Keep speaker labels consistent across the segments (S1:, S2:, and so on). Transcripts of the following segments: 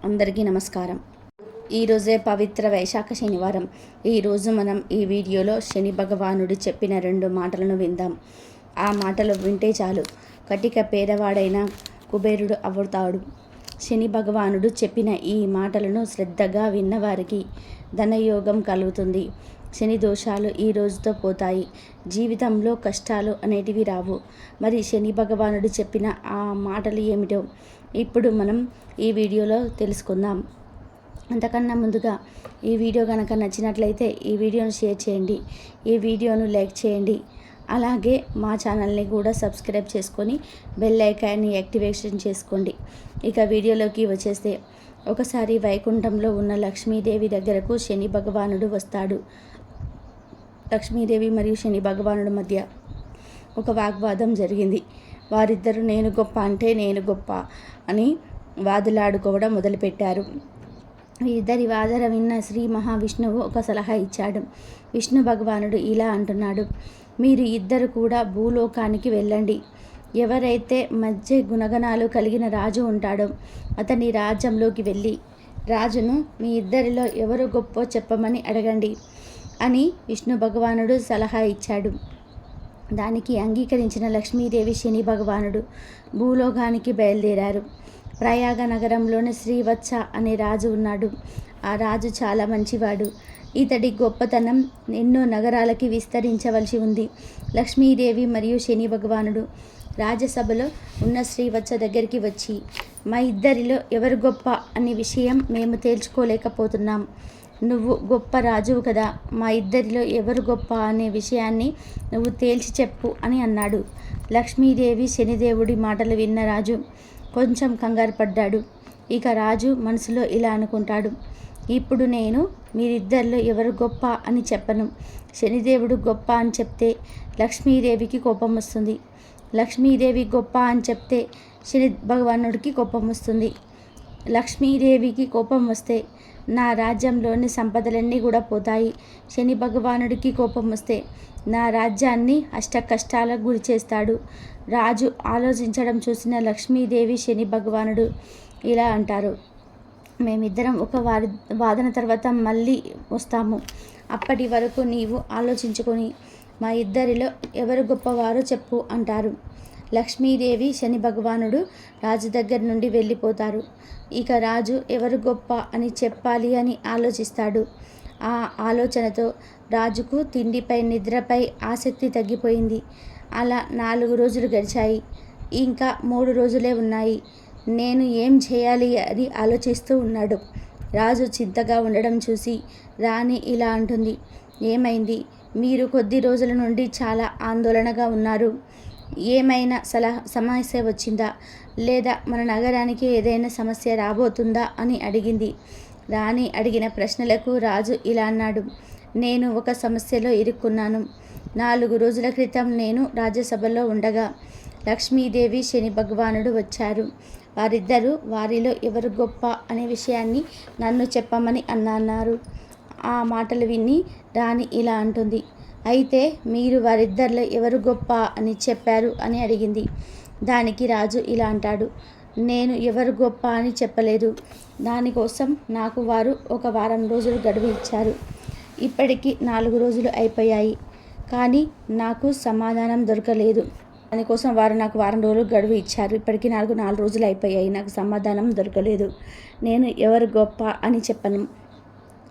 S1: అందరికీ నమస్కారం. ఈరోజే పవిత్ర వైశాఖ శనివారం. ఈరోజు మనం ఈ వీడియోలో శని భగవానుడు చెప్పిన 2 మాటలను విందాం. ఆ మాటలు వింటే చాలు, కటిక పేదవాడైన కుబేరుడు అవుతాడు. శని భగవానుడు చెప్పిన ఈ మాటలను శ్రద్ధగా విన్నవారికి ధనయోగం కలుగుతుంది. శని దోషాలు ఈ రోజుతో పోతాయి. జీవితంలో కష్టాలు అనేటివి రావు. మరి శని భగవానుడు చెప్పిన ఆ మాటలు ఏమిటో ఇప్పుడు మనం ఈ వీడియోలో తెలుసుకుందాం. అంతకన్నా ముందుగా ఈ వీడియో కనుక నచ్చినట్లయితే ఈ వీడియోను షేర్ చేయండి, ఈ వీడియోను లైక్ చేయండి. అలాగే మా ఛానల్ని కూడా సబ్స్క్రైబ్ చేసుకొని బెల్ ఐకాన్ని యాక్టివేషన్ చేసుకోండి. ఇక వీడియోలోకి వచ్చేస్తే, ఒకసారి వైకుంఠంలో ఉన్న లక్ష్మీదేవి దగ్గరకు శని భగవానుడు వస్తాడు. లక్ష్మీదేవి మరియు శని భగవానుడి మధ్య ఒక వాగ్వాదం జరిగింది. వారిద్దరూ నేను గొప్ప అంటే నేను గొప్ప అని వాదులాడుకోవడం మొదలుపెట్టారు. వీరిద్దరి వాదన విన్న శ్రీ మహావిష్ణువు ఒక సలహా ఇచ్చాడు. విష్ణు భగవానుడు ఇలా అంటున్నాడు: మీరు ఇద్దరు కూడా భూలోకానికి వెళ్ళండి. ఎవరైతే మధ్య గుణగణాలు కలిగిన రాజు ఉంటాడో అతని రాజ్యంలోకి వెళ్ళి రాజును మీ ఇద్దరిలో ఎవరు గొప్పో చెప్పమని అడగండి అని విష్ణు భగవానుడు సలహా ఇచ్చాడు. దానికి అంగీకరించిన లక్ష్మీదేవి శని భగవానుడు భూలోకానికి బయలుదేరారు. ప్రయాగ నగరంలోని శ్రీవత్స అనే రాజు ఉన్నాడు. ఆ రాజు చాలా మంచివాడు. ఇతడి గొప్పతనం ఎన్నో నగరాలకి విస్తరించవలసి ఉంది. లక్ష్మీదేవి మరియు శని భగవానుడు రాజ్యసభలో ఉన్న శ్రీవత్స దగ్గరికి వచ్చి, మా ఇద్దరిలో ఎవరు గొప్ప అనే విషయం మేము తేల్చుకోలేకపోతున్నాం. నువ్వు గొప్ప రాజువు కదా, మా ఇద్దరిలో ఎవరు గొప్ప అనే విషయాన్ని నువ్వు తేల్చి చెప్పు అని అన్నాడు. లక్ష్మీదేవి శనిదేవుడి మాటలు విన్న రాజు కొంచెం కంగారు పడ్డాడు. ఇక రాజు మనసులో ఇలా అనుకుంటాడు: ఇప్పుడు నేను మీరిద్దరిలో ఎవరు గొప్ప అని చెప్పను. శనిదేవుడు గొప్ప అని చెప్తే లక్ష్మీదేవికి కోపం వస్తుంది. లక్ష్మీదేవి గొప్ప అని చెప్తే శని భగవానుడికి కోపం వస్తుంది. లక్ష్మీదేవికి కోపం వస్తే నా రాజ్యంలోని సంపదలన్నీ కూడా పోతాయి. శని భగవానుడికి కోపం వస్తే నా రాజ్యాన్ని అష్ట కష్టాలకు గురి చేస్తాడు. రాజు ఆలోచించడం చూసిన లక్ష్మీదేవి శని భగవానుడు ఇలా అంటారు: మేమిద్దరం ఒక వాదన తర్వాత మళ్ళీ వస్తాము. అప్పటి వరకు నీవు ఆలోచించుకొని మా ఇద్దరిలో ఎవరు గొప్పవారో చెప్పు అంటారు. లక్ష్మీదేవి శని భగవానుడు రాజు దగ్గర నుండి వెళ్ళిపోతారు. ఇక రాజు ఎవరు గొప్ప అని చెప్పాలి అని ఆలోచిస్తాడు. ఆ ఆలోచనతో రాజుకు తిండిపై నిద్రపై ఆసక్తి తగ్గిపోయింది. అలా 4 రోజులు గడిచాయి. ఇంకా 3 రోజులే ఉన్నాయి. నేను ఏం చేయాలి అని ఆలోచిస్తూ ఉన్నాడు. రాజు చింతగా ఉండడం చూసి రాణి ఇలా అంటుంది: ఏమైంది? మీరు కొద్ది రోజుల నుండి చాలా ఆందోళనగా ఉన్నారు. ఏమైనా సమస్య వచ్చిందా, లేదా మన నగరానికి ఏదైనా సమస్య రాబోతుందా అని అడిగింది. రాణి అడిగిన ప్రశ్నలకు రాజు ఇలా అన్నాడు: నేను ఒక సమస్యలో ఇరుక్కున్నాను. 4 రోజుల క్రితం నేను రాజ్యసభలో ఉండగా లక్ష్మీదేవి శని భగవానుడు వచ్చారు. వారిద్దరూ వారిలో ఎవరు గొప్ప అనే విషయాన్ని నన్ను చెప్పమని అన్నారు. ఆ మాటలు విని రాణి ఇలా అంటుంది: అయితే మీరు వారిద్దరిలో ఎవరు గొప్ప అని చెప్పారు అని అడిగింది. దానికి రాజు ఇలా అంటాడు: నేను ఎవరు గొప్ప అని చెప్పలేదు. దానికోసం నాకు వారు ఒక వారం రోజులు గడువు ఇచ్చారు. ఇప్పటికి 4 రోజులు అయిపోయాయి, కానీ నాకు సమాధానం దొరకలేదు. దానికోసం వారు నాకు వారం రోజులు గడువు ఇచ్చారు. ఇప్పటికీ నాకు 4 రోజులు అయిపోయాయి, నాకు సమాధానం దొరకలేదు. నేను ఎవరు గొప్ప అని చెప్పను.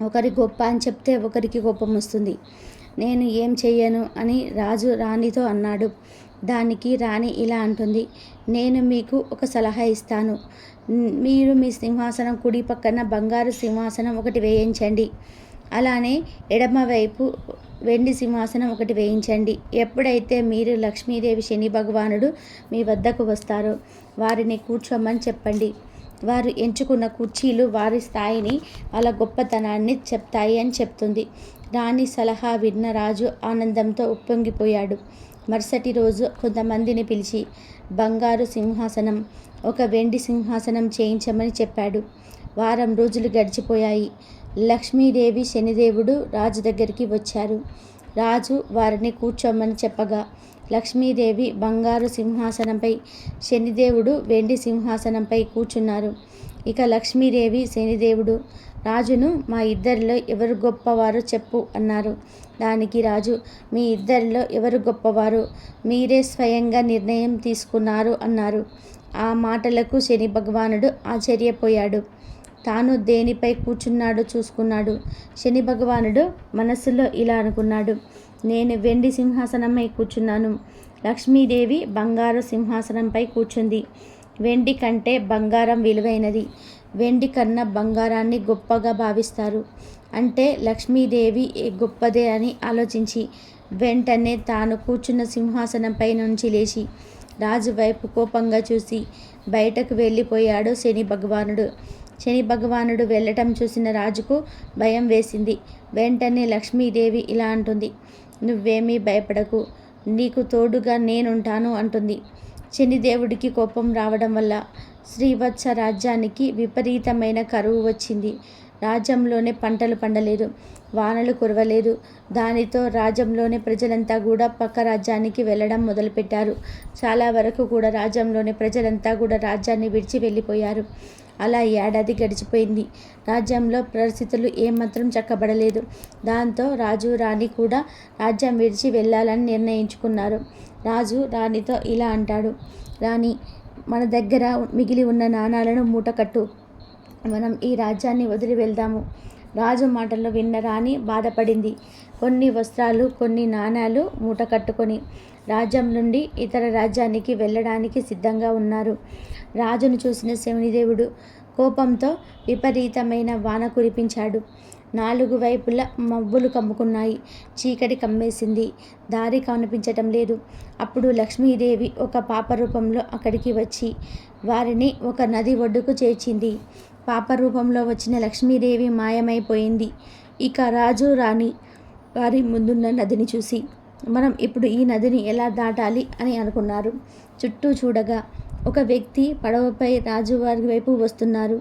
S1: ఒకరి గొప్ప అని చెప్తే ఒకరికి కోపం వస్తుంది. నేను ఏం చెయ్యను అని రాజు రాణితో అన్నాడు. దానికి రాణి ఇలా అంటుంది: నేను మీకు ఒక సలహా ఇస్తాను. మీరు మీ సింహాసనం కుడి పక్కన బంగారు సింహాసనం ఒకటి వేయించండి. అలానే ఎడమ వైపు వెండి సింహాసనం ఒకటి వేయించండి. ఎప్పుడైతే మీరు లక్ష్మీదేవి శని భగవానుడు మీ వద్దకు వస్తారో వారిని కూర్చోమని చెప్పండి. వారు ఎంచుకున్న కుర్చీలు వారి స్థాయిని, వాళ్ళ గొప్పతనాన్ని చెప్తాయి అని చెప్తుంది. రాణి సలహా విన్న రాజు ఆనందంతో ఉప్పొంగిపోయాడు. మరుసటి రోజు కొంతమందిని పిలిచి బంగారు సింహాసనం, ఒక వెండి సింహాసనం చేయించమని చెప్పాడు. వారం రోజులు గడిచిపోయాయి. లక్ష్మీదేవి శనిదేవుడు రాజు దగ్గరికి వచ్చారు. రాజు వారిని కూర్చోమని చెప్పగా లక్ష్మీదేవి బంగారు సింహాసనంపై, శనిదేవుడు వెండి సింహాసనంపై కూర్చున్నారు. ఇక లక్ష్మీదేవి శనిదేవుడు రాజును మా ఇద్దరిలో ఎవరు గొప్పవారో చెప్పు అన్నారు. దానికి రాజు, మీ ఇద్దరిలో ఎవరు గొప్పవారు, మీరే స్వయంగా నిర్ణయం తీసుకున్నారు అన్నారు. ఆ మాటలకు శని భగవానుడు ఆశ్చర్యపోయాడు. తాను దేనిపై కూర్చున్నాడో చూసుకున్నాడు. శని భగవానుడు మనస్సులో ఇలా అనుకున్నాడు, నేను వెండి సింహాసనంపై కూర్చున్నాను, లక్ష్మీదేవి బంగారు సింహాసనంపై కూర్చుంది. వెండి కంటే బంగారం విలువైనది, వెండి కన్నా బంగారాన్ని గొప్పగా భావిస్తారు. అంటే లక్ష్మీదేవి గొప్పదే అని ఆలోచించి వెంటనే తాను కూర్చున్న సింహాసనంపై నుంచి లేచి రాజు వైపు కోపంగా చూసి బయటకు వెళ్ళిపోయాడు శని భగవానుడు. శని భగవానుడు వెళ్ళటం చూసిన రాజుకు భయం వేసింది. వెంటనే లక్ష్మీదేవి ఇలా అంటుంది, నువ్వేమీ భయపడకు, నీకు తోడుగా నేనుంటాను అంటుంది. శనిదేవుడికి కోపం రావడం వల్ల శ్రీవత్స రాజ్యానికి విపరీతమైన కరువు వచ్చింది. రాజ్యంలోనే పంటలు పండలేదు, వానలు కురవలేదు. దానితో రాజ్యంలోని ప్రజలంతా కూడా పక్క రాజ్యానికి వెళ్ళడం మొదలుపెట్టారు. చాలా వరకు కూడా రాజ్యంలోని ప్రజలంతా కూడా రాజ్యాన్ని విడిచి వెళ్ళిపోయారు. అలా ఏడాది గడిచిపోయింది. రాజ్యంలో పరిస్థితులు ఏమాత్రం చక్కబడలేదు. దాంతో రాజు రాణి కూడా రాజ్యం విడిచి వెళ్ళాలని నిర్ణయించుకున్నారు. రాజు రాణితో ఇలా అంటాడు, రాణి, మన దగ్గర మిగిలి ఉన్న నాణాలను మూటకట్టు, మనం ఈ రాజ్యాన్ని వదిలి వెళ్దాము. రాజు మాటలు విన్న రాణి బాధపడింది. కొన్ని వస్త్రాలు, కొన్ని నాణాలు మూట కట్టుకొని రాజ్యం నుండి ఇతర రాజ్యానికి వెళ్ళడానికి సిద్ధంగా ఉన్నారు. రాజును చూసిన శనిదేవుడు కోపంతో విపరీతమైన వాన కురిపించాడు. 4 వైపులా మబ్బులు కమ్ముకున్నాయి. చీకటి కమ్మేసింది. దారి కనిపించటం లేదు. అప్పుడు లక్ష్మీదేవి ఒక పాప రూపంలో అక్కడికి వచ్చి వారిని ఒక నది ఒడ్డుకు చేర్చింది. పాప రూపంలో వచ్చిన లక్ష్మీదేవి మాయమైపోయింది. ఇక రాజు రాణి వారి ముందున్న నదిని చూసి మనం ఇప్పుడు ఈ నదిని ఎలా దాటాలి అని అనుకున్నారు. చుట్టూ చూడగా ఒక వ్యక్తి పడవపై రాజువారి వైపు వస్తున్నారు.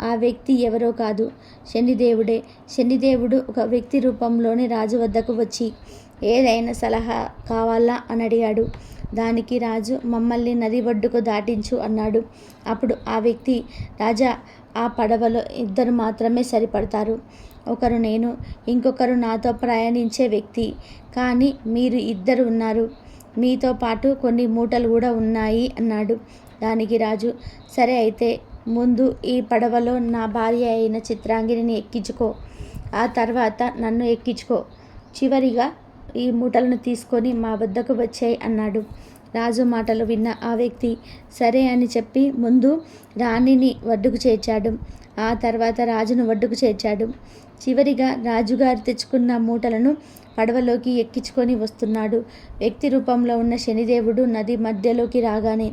S1: ఆ వ్యక్తి ఎవరో కాదు, శనిదేవుడే. శనిదేవుడు ఒక వ్యక్తి రూపంలోనే రాజు వద్దకు వచ్చి ఏదైనా సలహా కావాలా అని అడిగాడు. దానికి రాజు, మమ్మల్ని నది ఒడ్డుకు దాటించు అన్నాడు. అప్పుడు ఆ వ్యక్తి, రాజా, ఆ పడవలో 2 మాత్రమే సరిపడతారు. ఒకరు నేను, ఇంకొకరు నాతో ప్రయాణించే వ్యక్తి. కానీ మీరు 2 ఉన్నారు. మీతో పాటు కొన్ని మూటలు కూడా ఉన్నాయి అన్నాడు. దానికి రాజు, సరే అయితే ముందు ఈ పడవలో నా భార్య అయిన చిత్రాంగిని ఎక్కించుకో, ఆ తర్వాత నన్ను ఎక్కించుకో, చివరిగా ఈ మూటలను తీసుకొని మా వద్దకు వచ్చాయి అన్నాడు. రాజు మాటలు విన్న ఆ వ్యక్తి సరే అని చెప్పి ముందు రాణిని ఒడ్డుకు చేర్చాడు. ఆ తర్వాత రాజును ఒడ్డుకు చేర్చాడు. చివరిగా రాజుగారు తెచ్చుకున్న మూటలను పడవలోకి ఎక్కించుకొని వస్తున్నాడు. వ్యక్తి రూపంలో ఉన్న శనిదేవుడు నది మధ్యలోకి రాగానే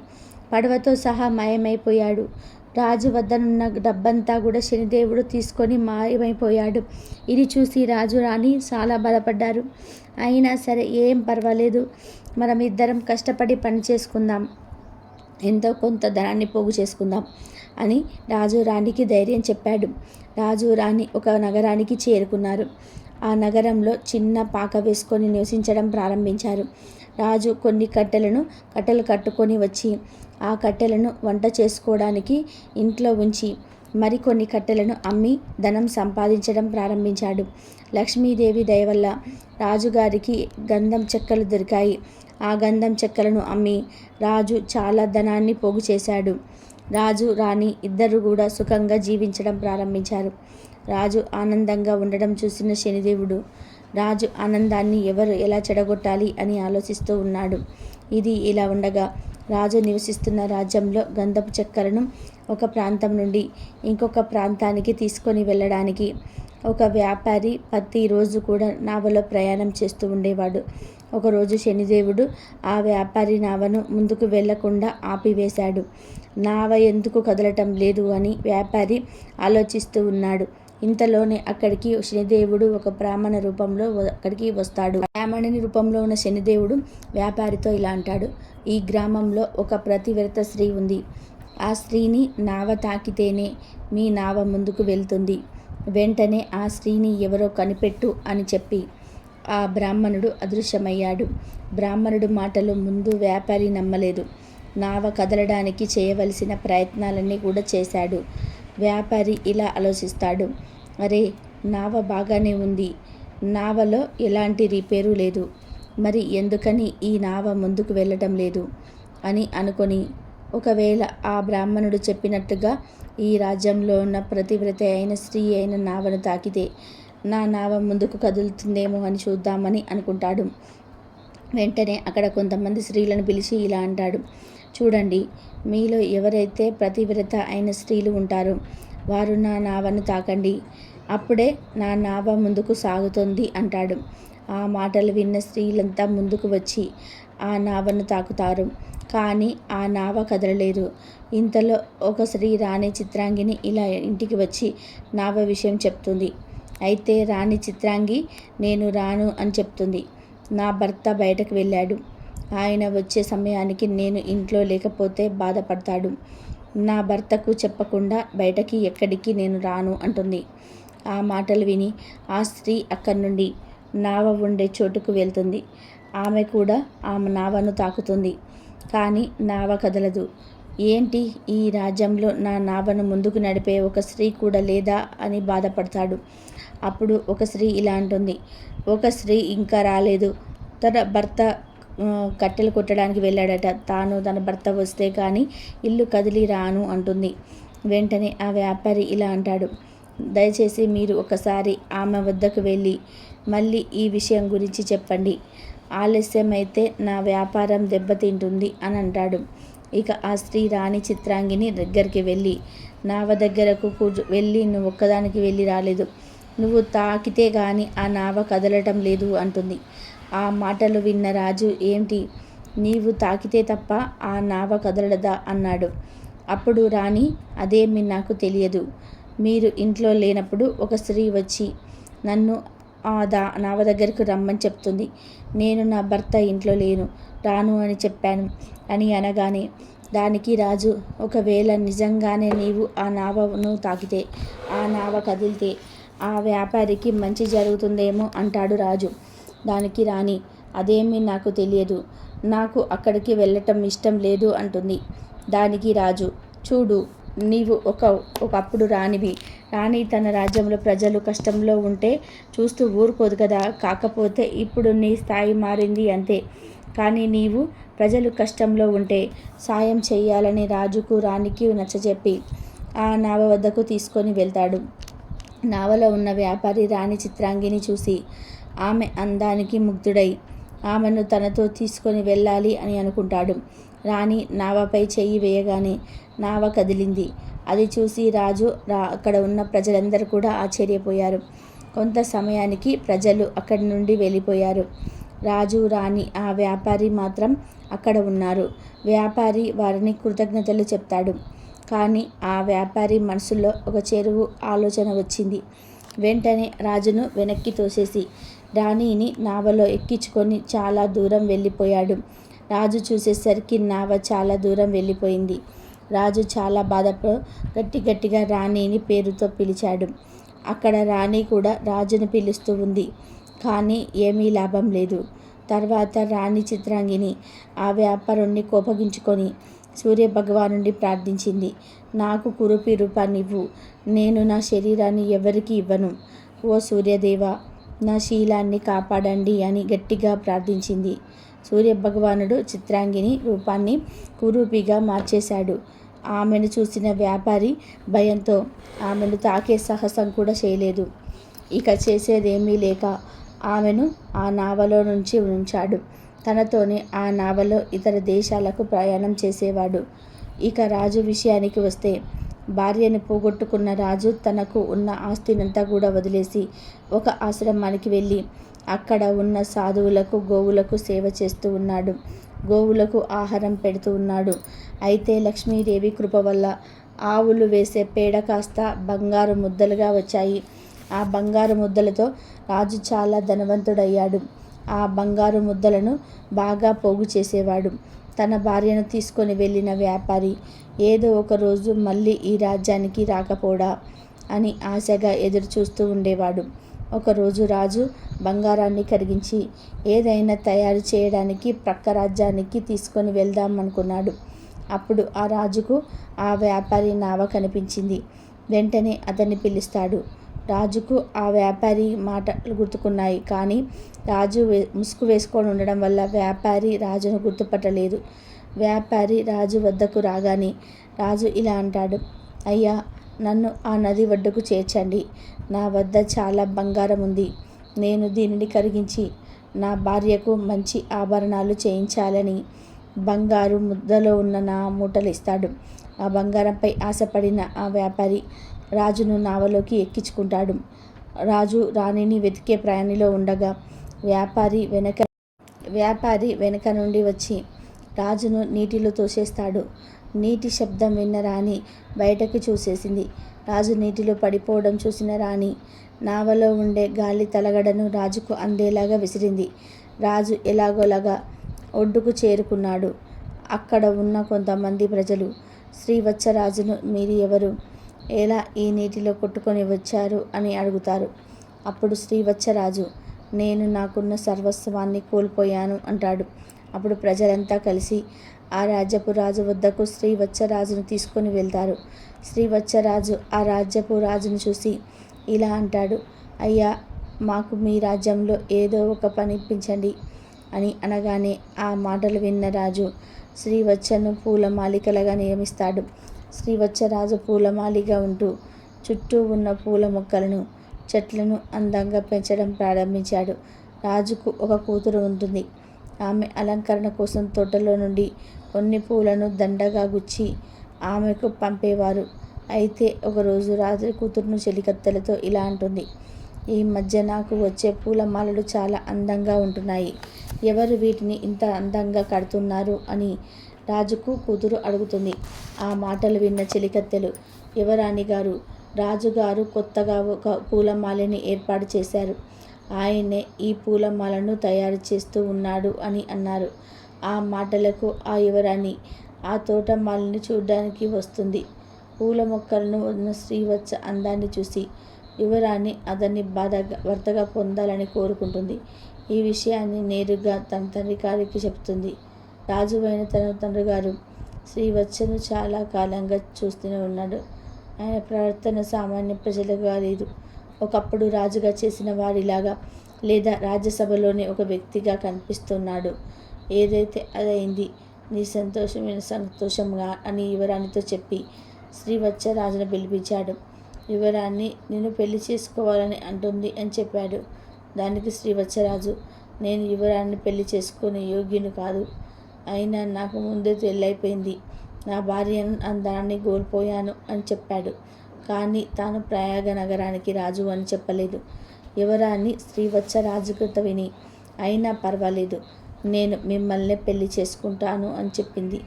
S1: పడవతో సహా మాయమైపోయాడు. రాజు వద్దనున్న డబ్బంతా కూడా శనిదేవుడు తీసుకొని మాయమైపోయాడు. ఇది చూసి రాజు రాణి చాలా బాధపడ్డారు. అయినా సరే ఏం పర్వాలేదు, మనం ఇద్దరం కష్టపడి పని చేసుకుందాం, ఎంతో కొంత ధనాన్ని పోగు చేసుకుందాం అని రాజు రాణికి ధైర్యం చెప్పాడు. రాజు రాణి ఒక నగరానికి చేరుకున్నారు. ఆ నగరంలో చిన్న పాక వేసుకొని నివసించడం ప్రారంభించారు. రాజు కొన్ని కట్టెలు కట్టుకొని వచ్చి ఆ కట్టెలను వంట చేసుకోవడానికి ఇంట్లో ఉంచి మరికొన్ని కట్టెలను అమ్మి ధనం సంపాదించడం ప్రారంభించాడు. లక్ష్మీదేవి దయవల్ల రాజుగారికి గంధం చెక్కలు దొరికాయి. ఆ గంధం చెక్కలను అమ్మి రాజు చాలా ధనాన్ని పోగు చేశాడు. రాజు రాణి ఇద్దరు కూడా సుఖంగా జీవించడం ప్రారంభించారు. రాజు ఆనందంగా ఉండడం చూసిన శనిదేవుడు రాజు ఆనందాన్ని ఎవరు ఎలా చెడగొట్టాలి అని ఆలోచిస్తూ ఉన్నాడు. ఇది ఇలా ఉండగా రాజు నివసిస్తున్న రాజ్యంలో గంధపు చెక్కలను ఒక ప్రాంతం నుండి ఇంకొక ప్రాంతానికి తీసుకొని వెళ్ళడానికి ఒక వ్యాపారి ప్రతిరోజు కూడా నావలో ప్రయాణం చేస్తూ ఉండేవాడు. ఒకరోజు శనిదేవుడు ఆ వ్యాపారి నావను ముందుకు వెళ్లకుండా ఆపివేశాడు. నావ ఎందుకు కదలటం లేదు అని వ్యాపారి ఆలోచిస్తూ ఉన్నాడు. ఇంతలోనే అక్కడికి శనిదేవుడు ఒక బ్రాహ్మణ రూపంలో అక్కడికి వస్తాడు. బ్రాహ్మణుని రూపంలో ఉన్న శనిదేవుడు వ్యాపారితో ఇలా అంటాడు, ఈ గ్రామంలో ఒక ప్రతివ్రత స్త్రీ ఉంది. ఆ స్త్రీని నావ తాకితేనే మీ నావ ముందుకు వెళ్తుంది. వెంటనే ఆ స్త్రీని ఎవరో కనిపెట్టు అని చెప్పి ఆ బ్రాహ్మణుడు అదృశ్యమయ్యాడు. బ్రాహ్మణుడు మాటలు ముందు వ్యాపారి నమ్మలేదు. నావ కదలడానికి చేయవలసిన ప్రయత్నాలన్నీ కూడా చేశాడు. వ్యాపారి ఇలా ఆలోచిస్తాడు, అరే నావ బాగానే ఉంది, నావలో ఎలాంటి రిపేరు లేదు, మరి ఎందుకని ఈ నావ ముందుకు వెళ్ళటం లేదు అని అనుకొని, ఒకవేళ ఆ బ్రాహ్మణుడు చెప్పినట్టుగా ఈ రాజ్యంలో ఉన్న ప్రతివ్రత అయిన స్త్రీ అయిన నావను తాకితే నా నావ ముందుకు కదులుతుందేమో అని చూద్దామని అనుకుంటాడు. వెంటనే అక్కడ కొంతమంది స్త్రీలను పిలిచి ఇలా అంటాడు, చూడండి, మీలో ఎవరైతే ప్రతివ్రత అయిన స్త్రీలు ఉంటారో వారు నా నావను తాకండి, అప్పుడే నా నావ ముందుకు సాగుతుంది అంటాడు. ఆ మాటలు విన్న స్త్రీలంతా ముందుకు వచ్చి ఆ నావను తాకుతారు. కానీ ఆ నావ కదలలేదు. ఇంతలో ఒక స్త్రీ రాణి చిత్రాంగిని ఇలా ఇంటికి వచ్చి నావ విషయం చెప్తుంది. అయితే రాణి చిత్రాంగి నేను రాను అని చెప్తుంది. నా భర్త బయటకు వెళ్ళాడు, ఆయన వచ్చే సమయానికి నేను ఇంట్లో లేకపోతే బాధపడతాడు, నా భర్తకు చెప్పకుండా బయటకి ఎక్కడికి నేను రాను అంటుంది. ఆ మాటలు విని ఆ స్త్రీ అక్కడి నుండి నావ ఉండే చోటుకు వెళ్తుంది. ఆమె కూడా ఆ నావను తాకుతుంది. కానీ నావ కదలదు. ఏంటి, ఈ రాజ్యంలో నా నావను ముందుకు నడిపే ఒక స్త్రీ కూడా లేదా అని బాధపడతాడు. అప్పుడు ఒక స్త్రీ ఇలా అంటుంది, ఒక స్త్రీ ఇంకా రాలేదు, తన భర్త కట్టెలు కొట్టడానికి వెళ్ళాడట, తాను తన భర్త వస్తే కానీ ఇల్లు కదిలి రాను అంటుంది. వెంటనే ఆ వ్యాపారి ఇలా అంటాడు, దయచేసి మీరు ఒకసారి ఆమె వద్దకు వెళ్ళి మళ్ళీ ఈ విషయం గురించి చెప్పండి, ఆలస్యమైతే నా వ్యాపారం దెబ్బతింటుంది అని అంటాడు. ఇక ఆ స్త్రీ రాణి చిత్రాంగిని దగ్గరికి వెళ్ళి, నావ దగ్గరకు వెళ్ళి నువ్వు ఒక్కదానికి వెళ్ళి రాలేదు, నువ్వు తాకితే కానీ ఆ నావ కదలటం లేదు అంటుంది. ఆ మాటలు విన్న రాజు, ఏమిటి, నీవు తాకితే తప్ప ఆ నావ కదలదా అన్నాడు. అప్పుడు రాణి, అదేమి నాకు తెలియదు, మీరు ఇంట్లో లేనప్పుడు ఒక స్త్రీ వచ్చి నన్ను నావ దగ్గరకు రమ్మని చెప్తుంది, నేను నా భర్త ఇంట్లో లేను, రాను అని చెప్పాను అని అనగానే దానికి రాజు, ఒకవేళ నిజంగానే నీవు ఆ నావను తాకితే ఆ నావ కదిలితే ఆ వ్యాపారికి మంచి జరుగుతుందేమో అంటాడు రాజు. దానికి రాణి, అదేమీ నాకు తెలియదు, నాకు అక్కడికి వెళ్ళటం ఇష్టం లేదు అంటుంది. దానికి రాజు, చూడు, నీవు ఒకప్పుడు రాణివి, రాణి తన రాజ్యంలో ప్రజలు కష్టంలో ఉంటే చూస్తూ ఊరుకోదు కదా, కాకపోతే ఇప్పుడు నీ స్థాయి మారింది అంతే, కానీ నీవు ప్రజలు కష్టంలో ఉంటే సాయం చేయాలని రాజుకు రాణికి నచ్చజెప్పి ఆ నావ వద్దకు తీసుకొని వెళ్తాడు. నావలో ఉన్న వ్యాపారి రాణి చిత్రాంగిని చూసి ఆమె అందానికి ముగ్ధుడై ఆమెను తనతో తీసుకొని వెళ్ళాలి అని అనుకుంటాడు. రాణి నావపై చెయ్యి వేయగానే నావ కదిలింది. అది చూసి రాజు అక్కడ ఉన్న ప్రజలందరూ కూడా ఆశ్చర్యపోయారు. కొంత సమయానికి ప్రజలు అక్కడి నుండి వెళ్ళిపోయారు. రాజు, రాణి, ఆ వ్యాపారి మాత్రం అక్కడ ఉన్నారు. వ్యాపారి వారిని కృతజ్ఞతలు చెప్తాడు. కానీ ఆ వ్యాపారి మనసులో ఒక చెరువు ఆలోచన వచ్చింది. వెంటనే రాజును వెనక్కి తోసేసి రాణిని నావలో ఎక్కించుకొని చాలా దూరం వెళ్ళిపోయాడు. రాజు చూసేసరికి నావ చాలా దూరం వెళ్ళిపోయింది. రాజు చాలా బాధతో గట్టిగా రాణిని పేరుతో పిలిచాడు. అక్కడ రాణి కూడా రాజును పిలుస్తూ ఉంది. కానీ ఏమీ లాభం లేదు. తర్వాత రాణి చిత్రాంగిని ఆ వ్యాపారుణ్ణి కోపగించుకొని సూర్యభగవానుడిని ప్రార్థించింది. నాకు కురూపి రూపాన్నివ్వు, నేను నా శరీరాన్ని ఎవరికి ఇవ్వను, ఓ సూర్యదేవ నా శీలాన్ని కాపాడండి అని గట్టిగా ప్రార్థించింది. సూర్యభగవానుడు చిత్రాంగిని రూపాన్ని కురూపిగా మార్చేశాడు. ఆమెను చూసిన వ్యాపారి భయంతో ఆమెను తాకే సాహసం కూడా చేయలేదు. ఇక చేసేదేమీ లేక ఆమెను ఆ నావలో నుంచి ఉంచాడు. తనతోనే ఆ నావలో ఇతర దేశాలకు ప్రయాణం చేసేవాడు. ఇక రాజు విషయానికి వస్తే, భార్యను పోగొట్టుకున్న రాజు తనకు ఉన్న ఆస్తినంతా కూడా వదిలేసి ఒక ఆశ్రమానికి వెళ్ళి అక్కడ ఉన్న సాధువులకు, గోవులకు సేవ చేస్తూ ఉన్నాడు. గోవులకు ఆహారం పెడుతూ ఉన్నాడు. అయితే లక్ష్మీదేవి కృప వల్ల ఆవులు వేసే పేడ కాస్త బంగారు ముద్దలుగా వచ్చాయి. ఆ బంగారు ముద్దలతో రాజు చాలా ధనవంతుడయ్యాడు. ఆ బంగారు ముద్దలను బాగా పోగు చేసేవాడు. తన భార్యను తీసుకొని వెళ్ళిన వ్యాపారి ఏదో ఒక రోజు మళ్ళీ ఈ రాజ్యానికి రాకపోడా అని ఆశగా ఎదురు చూస్తూ ఉండేవాడు. ఒకరోజు రాజు బంగారాన్ని కరిగించి ఏదైనా తయారు చేయడానికి ప్రక్క రాజ్యానికి తీసుకొని వెళ్దాం అనుకున్నాడు. అప్పుడు ఆ రాజుకు ఆ వ్యాపారి నావ కనిపించింది. వెంటనే అతన్ని పిలుస్తాడు. రాజుకు ఆ వ్యాపారి మాటలు గుర్తుకున్నాయి. కానీ రాజు ముసుగు వేసుకొని ఉండడం వల్ల వ్యాపారి రాజును గుర్తుపట్టలేదు. వ్యాపారి రాజు వద్దకు రాగానే రాజు ఇలా అంటాడు, అయ్యా, నన్ను ఆ నది ఒడ్డుకు చేర్చండి. నా వద్ద చాలా బంగారం ఉంది. నేను దీనిని కరిగించి నా భార్యకు మంచి ఆభరణాలు చేయించాలని బంగారు ముద్దలో ఉన్న నా మూటలు ఇస్తాడు. ఆ బంగారంపై ఆశపడిన ఆ వ్యాపారి రాజును నావలోకి ఎక్కించుకుంటాడు. రాజు రాణిని వెతికే ప్రయాణిలో ఉండగా వ్యాపారి వెనక నుండి వచ్చి రాజును నీటిలో తోసేస్తాడు. నీటి శబ్దం విన్న రాణి బయటకు చూసేసింది. రాజు నీటిలో పడిపోవడం చూసిన రాణి నావలో ఉండే గాలి తలగడను రాజుకు అందేలాగా విసిరింది. రాజు ఎలాగోలాగా ఒడ్డుకు చేరుకున్నాడు. అక్కడ ఉన్న కొంతమంది ప్రజలు శ్రీవత్సరాజును మీరు ఎవరు, ఎలా ఈ నీటిలో కొట్టుకొని వచ్చారు అని అడుగుతారు. అప్పుడు శ్రీవత్సరాజు నేను నాకున్న సర్వస్వాన్ని కోల్పోయాను అంటాడు. అప్పుడు ప్రజలంతా కలిసి ఆ రాజ్యపు రాజు వద్దకు శ్రీవత్సరాజును తీసుకొని వెళ్తారు. శ్రీవత్సరాజు ఆ రాజ్యపు రాజును చూసి ఇలా అంటాడు, అయ్యా, మాకు మీ రాజ్యంలో ఏదో ఒక పని ఇప్పించండి అని అనగానే ఆ మాటలు విన్న రాజు శ్రీవత్సను పూలమాలికలుగా నియమిస్తాడు. శ్రీవత్సరాజు పూలమాలిగా ఉంటూ చుట్టూ ఉన్న పూల మొక్కలను, చెట్లను అందంగా పెంచడం ప్రారంభించాడు. రాజుకు ఒక కూతురు ఉంటుంది. ఆమె అలంకరణ కోసం తోటలో నుండి కొన్ని పూలను దండగా గుచ్చి ఆమెకు పంపేవారు. అయితే ఒకరోజు రాజు కూతురును చెలికత్తెలతో ఇలా అంటుంది, ఈ మధ్య నాకు వచ్చే పూలమాలలు చాలా అందంగా ఉంటున్నాయి. ఎవరు వీటిని ఇంత అందంగా కడుతున్నారు అని రాజుకు కూతురు అడుగుతుంది. ఆ మాటలు విన్న చెలికత్తెలు, యువరాణి గారు, రాజుగారు కొత్తగా ఒక పూలమాలని ఏర్పాటు చేశారు. ఆయనే ఈ పూలమాలను తయారు చేస్తూ ఉన్నాడు అని అన్నారు. ఆ మాటలకు ఆ యువరాణి ఆ తోటమాలిని చూడ్డానికి వస్తుంది. పూల మొక్కలను ఉన్న శ్రీవత్స అందాన్ని చూసి యువరాణి అతన్ని భర్తగా పొందాలని కోరుకుంటుంది. ఈ విషయాన్ని నేరుగా తన తండ్రి గారికి చెప్తుంది. రాజువైన తన తండ్రి గారు శ్రీవత్సను చాలా కాలంగా చూస్తూనే ఉన్నాడు. ఆయన ప్రవర్తన సామాన్య ప్రజలుగా లేదు. ఒకప్పుడు రాజుగా చేసిన వారిలాగా లేదా రాజ్యసభలోని ఒక వ్యక్తిగా కనిపిస్తున్నాడు. ఏదైతే అదైంది, నీ సంతోషమైన సంతోషంగా అని యువరాణితో చెప్పి శ్రీవత్సరాజును పిలిపించాడు. యువరాణి నిన్ను పెళ్లి చేసుకోవాలని అంటుంది అని చెప్పాడు. దానికి శ్రీవత్సరాజు నేను యువరాణిని పెళ్లి చేసుకునే యోగ్యుని కాదు. అయినా నాకు ముందే తెల్లైపోయింది. నా భార్య అందాన్ని కోల్పోయాను అని చెప్పాడు. కానీ తాను ప్రయాగ నగరానికి రాజు అని చెప్పలేదు. యువరాణి శ్రీవత్సరాజు కృత విని అయినా పర్వాలేదు, నేను మిమ్మల్ని పెళ్లి చేసుకుంటాను అని చెప్పింది.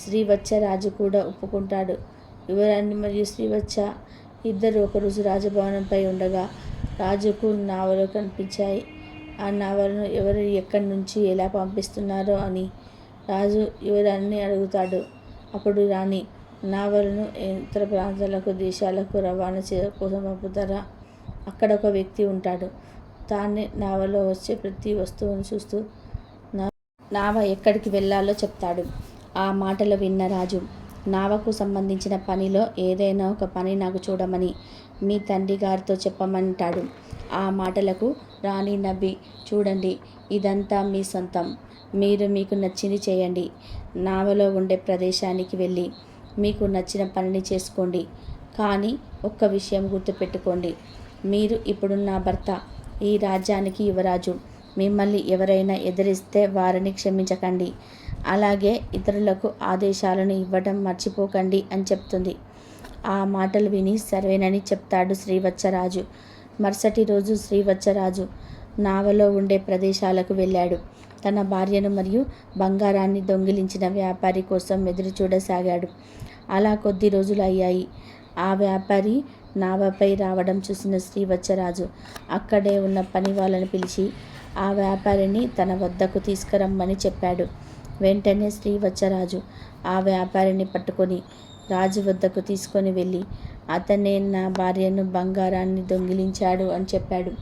S1: శ్రీవత్సరాజు కూడా ఒప్పుకుంటాడు. యువరాణి మరియు శ్రీవత్స ఇద్దరు ఒకరోజు రాజభవనంపై ఉండగా రాజుకు నావలు కనిపించాయి. ఆ నావలను ఎవరు ఎక్కడి నుంచి ఎలా పంపిస్తున్నారో అని రాజు యువరాణిని అడుగుతాడు. అప్పుడు రాణి నావలను ఇతర ప్రాంతాలకు, దేశాలకు రవాణా కోసం పంపుతారా? అక్కడ ఒక వ్యక్తి ఉంటాడు. తానే నావలో వచ్చే ప్రతి వస్తువును చూస్తూ నావ ఎక్కడికి వెళ్ళాలో చెప్తాడు. ఆ మాటలు విన్న రాజు నావకు సంబంధించిన పనిలో ఏదైనా ఒక పని నాకు చూడమని మీ తండ్రి గారితో చెప్పమంటాడు. ఆ మాటలకు రాణి నవ్వి, చూడండి, ఇదంతా మీ సొంతం. మీరు మీకు నచ్చింది చేయండి. నావలో ఉండే ప్రదేశానికి వెళ్ళి మీకు నచ్చిన పనిని చేసుకోండి. కానీ ఒక్క విషయం గుర్తుపెట్టుకోండి, మీరు ఇప్పుడు నా భర్త, ఈ రాజ్యానికి యువరాజు. మిమ్మల్ని ఎవరైనా ఎదిరిస్తే వారిని క్షమించకండి. అలాగే ఇతరులకు ఆదేశాలను ఇవ్వడం మర్చిపోకండి అని చెప్తుంది. ఆ మాటలు విని సర్వేనని చెప్తాడు శ్రీవత్సరాజు. మరుసటి రోజు శ్రీవత్సరాజు నావలో ఉండే ప్రదేశాలకు వెళ్ళాడు. తన భార్యను మరియు బంగారాన్ని దొంగిలించిన వ్యాపారి కోసం ఎదురు చూడసాగాడు. అలా కొద్ది రోజులు అయ్యాయి. ఆ వ్యాపారి నావపై రావడం చూసిన శ్రీవత్సరాజు అక్కడే ఉన్న పని వాళ్ళని పిలిచి ఆ వ్యాపారిని తన వద్దకు తీసుకురమ్మని చెప్పాడు. వెంటనే శ్రీవత్సరాజు ఆ వ్యాపారిని పట్టుకొని రాజు వద్దకు తీసుకొని వెళ్ళి అతనే నా భార్యను బంగారాన్ని దొంగిలించాడు అని చెప్పాడు.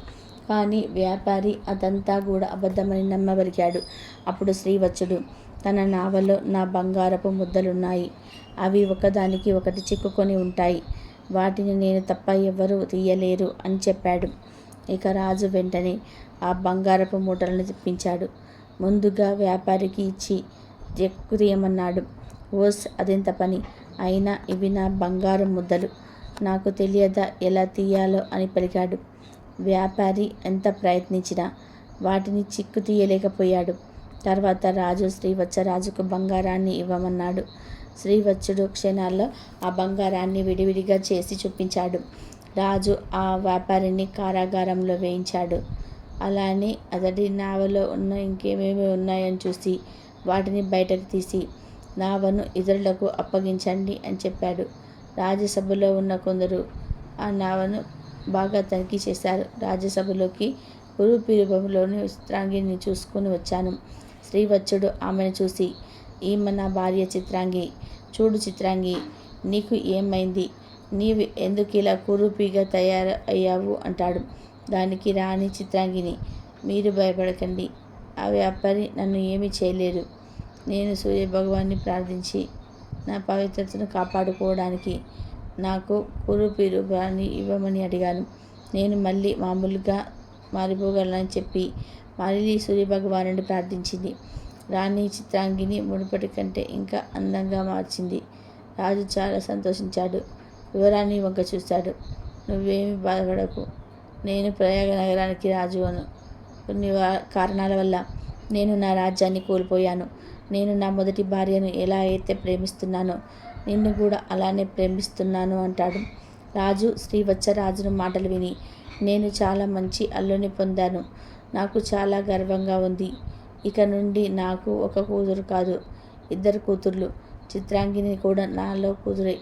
S1: కానీ వ్యాపారి అదంతా కూడా అబద్ధమని నమ్మబలికాడు. అప్పుడు శ్రీవత్సుడు తన నావలో నా బంగారపు ముద్దలున్నాయి, అవి ఒకదానికి ఒకటి చిక్కుకొని ఉంటాయి. వాటిని నేను తప్ప ఎవ్వరూ తీయలేరు అని చెప్పాడు. ఇక రాజు వెంటనే ఆ బంగారపు మూటలను తెప్పించాడు. ముందుగా వ్యాపారికి ఇచ్చి చెక్కు తీయమన్నాడు. ఓస్, అదెంత పని అయినా ఇవి నా బంగారు ముద్దలు, నాకు తెలియదా ఎలా తీయాలో అని పలికాడు. వ్యాపారి ఎంత ప్రయత్నించినా వాటిని చిక్కు తీయలేకపోయాడు. తర్వాత రాజు శ్రీవత్సరాజుకు బంగారాన్ని ఇవ్వమన్నాడు. శ్రీవత్సుడు క్షణాల్లో ఆ బంగారాన్ని విడివిడిగా చేసి చూపించాడు. రాజు ఆ వ్యాపారిని కారాగారంలో వేయించాడు. అలానే అతడి నావలో ఉన్న ఇంకేమేమి ఉన్నాయని చూసి వాటిని బయటకు తీసి నావను ఇతరులకు అప్పగించండి అని చెప్పాడు. రాజ్యసభలో ఉన్న కొందరు ఆ నావను బాగా తనిఖీ చేశారు. రాజ్యసభలోకి కురూపి రూపంలోని చిత్రాంగిని చూసుకుని వచ్చాను. శ్రీవత్సుడు ఆమెను చూసి, ఈమె నా భార్య చిత్రాంగి. చూడు చిత్రాంగి, నీకు ఏమైంది? నీవు ఎందుకు ఇలా కురూపిగా తయారు అయ్యావు అంటాడు. దానికి రాణి చిత్రాంగిని, మీరు భయపడకండి, ఆ వ్యాపారి నన్ను ఏమీ చేయలేరు. నేను సూర్యభగవాన్ని ప్రార్థించి నా పవిత్రతను కాపాడుకోవడానికి నాకు కురూపి రూపాన్ని ఇవ్వమని అడిగాను. నేను మళ్ళీ మామూలుగా మారిపోగలనని చెప్పి మళ్ళీ సూర్యభగవానుని ప్రార్థించింది. రాణి చిత్రాంగిని మునుపటి కంటే ఇంకా అందంగా మార్చింది. రాజు చాలా సంతోషించాడు. యువరాణి వంక చూశాడు. నువ్వేమి బాధపడకు, నేను ప్రయాగ నగరానికి రాజును. కొన్ని కారణాల వల్ల నేను నా రాజ్యాన్ని కోల్పోయాను. నేను నా మొదటి భార్యను ఎలా అయితే ప్రేమిస్తున్నానో నిన్ను కూడా అలానే ప్రేమిస్తున్నాను అంటాడు. రాజు శ్రీవత్సరాజును మాటలు విని, నేను చాలా మంచి అల్లుని పొందాను, నాకు చాలా గర్వంగా ఉంది. ఇక నుండి నాకు ఒక కూతురు కాదు, 2 కూతుర్లు. చిత్రాంగిని కూడా నాలో కూతురే.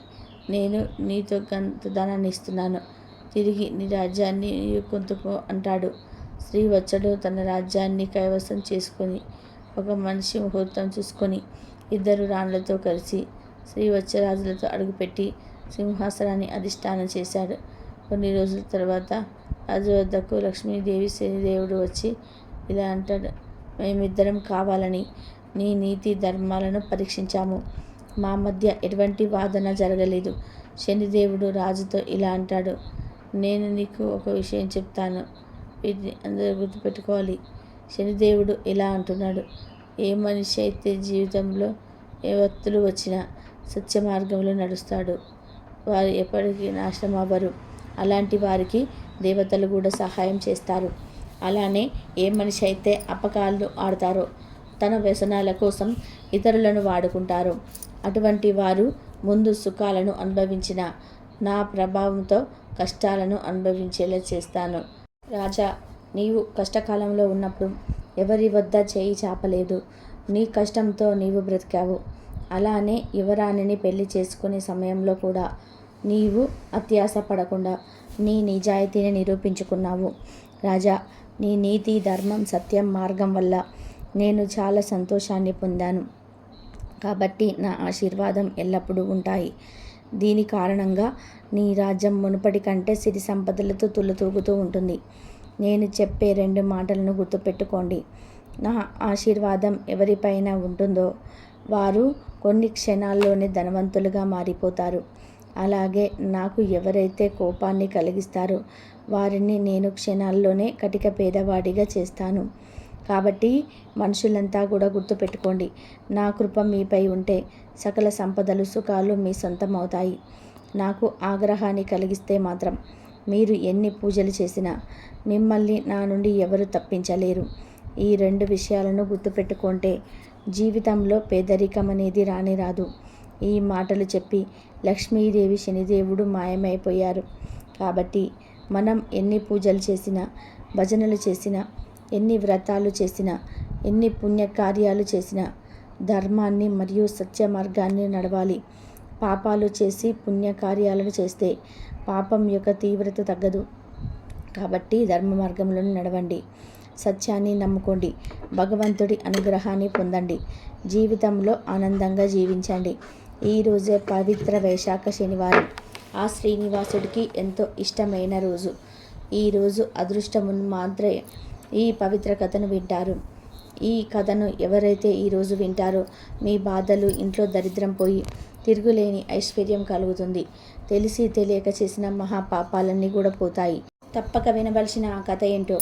S1: నేను నీతో కొంత ధనాన్ని ఇస్తున్నాను, తిరిగి నీ రాజ్యాన్ని కొందుకో అంటాడు. శ్రీవత్సుడు తన రాజ్యాన్ని కైవసం చేసుకొని ఒక మంచి ముహూర్తం చూసుకొని 2 రాణులతో కలిసి శ్రీవత్సరాజులతో అడుగుపెట్టి సింహాసనాన్ని అధిష్ఠానం చేశాడు. కొన్ని రోజుల తర్వాత రాజు వద్దకు లక్ష్మీదేవి శనిదేవుడు వచ్చి ఇలా అంటాడు, మేమిద్దరం కావాలని నీ నీతి ధర్మాలను పరీక్షించాము, మా మధ్య ఎటువంటి వాదన జరగలేదు. శనిదేవుడు రాజుతో ఇలా అంటాడు, నేను నీకు ఒక విషయం చెప్తాను, వీటిని అందరూ గుర్తుపెట్టుకోవాలి. శనిదేవుడు ఇలా అంటున్నాడు, ఏ మనిషి అయితే జీవితంలో ఏ ఒత్తులు వచ్చినా సత్య మార్గంలో నడుస్తాడు వారు ఎప్పటికీ నాశనం అవ్వరు. అలాంటి వారికి దేవతలు కూడా సహాయం చేస్తారు. అలానే ఏ మనిషి అయితే అపకాలు ఆడతారో, తన వ్యసనాల కోసం ఇతరులను వాడుకుంటారో, అటువంటి వారు ముందు సుఖాలను అనుభవించిన నా ప్రభావంతో కష్టాలను అనుభవించేలా చేస్తాను. రాజా, నీవు కష్టకాలంలో ఉన్నప్పుడు ఎవరి వద్ద చేయి చాపలేదు. నీ కష్టంతో నీవు బ్రతికావు. అలానే యువరాణిని పెళ్లి చేసుకునే సమయంలో కూడా నీవు అత్యాశ పడకుండా నీ నిజాయితీని నిరూపించుకున్నావు. రాజా, నీ నీతి ధర్మం సత్యం మార్గం వల్ల నేను చాలా సంతోషాన్ని పొందాను. కాబట్టి నా ఆశీర్వాదం ఎల్లప్పుడూ ఉంటాయి. దీని కారణంగా నీ రాజ్యం మునుపటి కంటే సిరి సంపదలతో తుల్లుతూగుతూ ఉంటుంది. నేను చెప్పే 2 మాటలను గుర్తుపెట్టుకోండి. నా ఆశీర్వాదం ఎవరిపైన ఉంటుందో వారు కొన్ని క్షణాల్లోనే ధనవంతులుగా మారిపోతారు. అలాగే నాకు ఎవరైతే కోపాన్ని కలిగిస్తారో వారిని నేను క్షణాల్లోనే కటిక పేదవాడిగా చేస్తాను. కాబట్టి మనుషులంతా కూడా గుర్తుపెట్టుకోండి, నా కృప మీపై ఉంటే సకల సంపదలు సుఖాలు మీ సొంతం అవుతాయి. నాకు ఆగ్రహాన్ని కలిగిస్తే మాత్రం మీరు ఎన్ని పూజలు చేసినా మిమ్మల్ని నా నుండి ఎవరు తప్పించలేరు. ఈ 2 విషయాలను గుర్తుపెట్టుకుంటే జీవితంలో పేదరికం అనేది రానే రాదు. ఈ మాటలు చెప్పి లక్ష్మీదేవి శనిదేవుడు మాయమైపోయారు. కాబట్టి మనం ఎన్ని పూజలు చేసినా, భజనలు చేసినా, ఎన్ని వ్రతాలు చేసినా, ఎన్ని పుణ్యకార్యాలు చేసినా ధర్మాన్ని మరియు సత్య మార్గాన్ని నడవాలి. పాపాలు చేసి పుణ్యకార్యాలను చేస్తే పాపం యొక్క తీవ్రత తగ్గదు. కాబట్టి ధర్మ మార్గంలో నడవండి, సత్యాన్ని నమ్ముకోండి, భగవంతుడి అనుగ్రహాన్ని పొందండి, జీవితంలో ఆనందంగా జీవించండి. ఈరోజే పవిత్ర వైశాఖ శనివారం. ఆ శ్రీనివాసుడికి ఎంతో ఇష్టమైన రోజు. ఈరోజు అదృష్టమును మాత్రమే ఈ పవిత్ర కథను వింటారు. ఈ కథను ఎవరైతే ఈరోజు వింటారో మీ బాధలు, ఇంట్లో దరిద్రం పోయి తిరుగులేని ఐశ్వర్యం కలుగుతుంది. తెలిసి తెలియక చేసిన మహాపాపాలన్నీ కూడా పోతాయి. తప్పక వినవలసిన ఆ కథ ఏంటో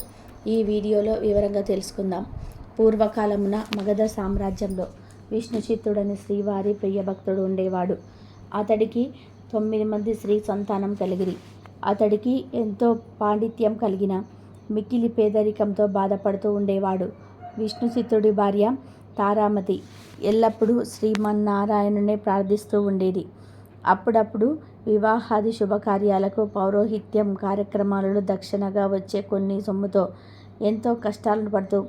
S1: ఈ వీడియోలో వివరంగా తెలుసుకుందాం. పూర్వకాలమున మగధ సామ్రాజ్యంలో విష్ణుచిత్తుడని శ్రీవారి ప్రియభక్తుడు ఉండేవాడు. అతడికి 9 మంది స్త్రీ సంతానం కలిగిరి. అతడికి ఎంతో పాండిత్యం కలిగిన మిక్కిలి పేదరికంతో బాధపడుతూ ఉండేవాడు. విష్ణుచిత్తుడి భార్య తారామతి ఎల్లప్పుడూ శ్రీమన్నారాయణునే ప్రార్థిస్తూ ఉండేది. అప్పుడప్పుడు వివాహాది శుభకార్యాలకు పౌరోహిత్యం కార్యక్రమాలలో దక్షిణగా వచ్చే కొన్ని సొమ్ముతో ఎంతో కష్టాలను పడుతూ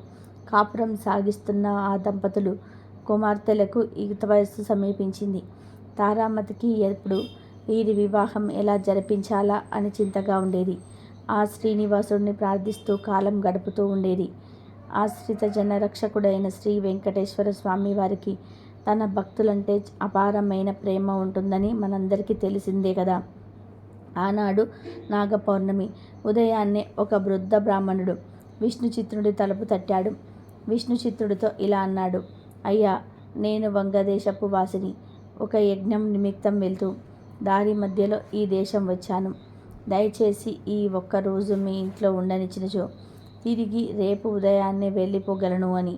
S1: కాపురం సాగిస్తున్న ఆ దంపతులు కుమార్తెలకు యుక్త వయస్సు సమీపించింది. తారామతికి ఎప్పుడు వీరి వివాహం ఎలా జరిపించాలా అని చింతగా ఉండేది. ఆ శ్రీనివాసుడిని ప్రార్థిస్తూ కాలం గడుపుతూ ఉండేది. ఆశ్రిత జనరక్షకుడైన శ్రీ వెంకటేశ్వర స్వామి వారికి తన భక్తులంటే అపారమైన ప్రేమ ఉంటుందని మనందరికీ తెలిసిందే కదా. ఆనాడు నాగపౌర్ణమి ఉదయాన్నే ఒక వృద్ధ బ్రాహ్మణుడు విష్ణుచిత్తుడి తలుపు తట్టాడు. విష్ణుచిత్తుడితో ఇలా అన్నాడు: అయ్యా, నేను వంగదేశపు వాసిని. ఒక యజ్ఞం నిమిత్తం వెళ్తూ దారి మధ్యలో ఈ దేశం వచ్చాను. దయచేసి ఈ ఒక్కరోజు మీ ఇంట్లో ఉండనిచ్చినచో తిరిగి రేపు ఉదయాన్నే వెళ్ళిపోగలను అని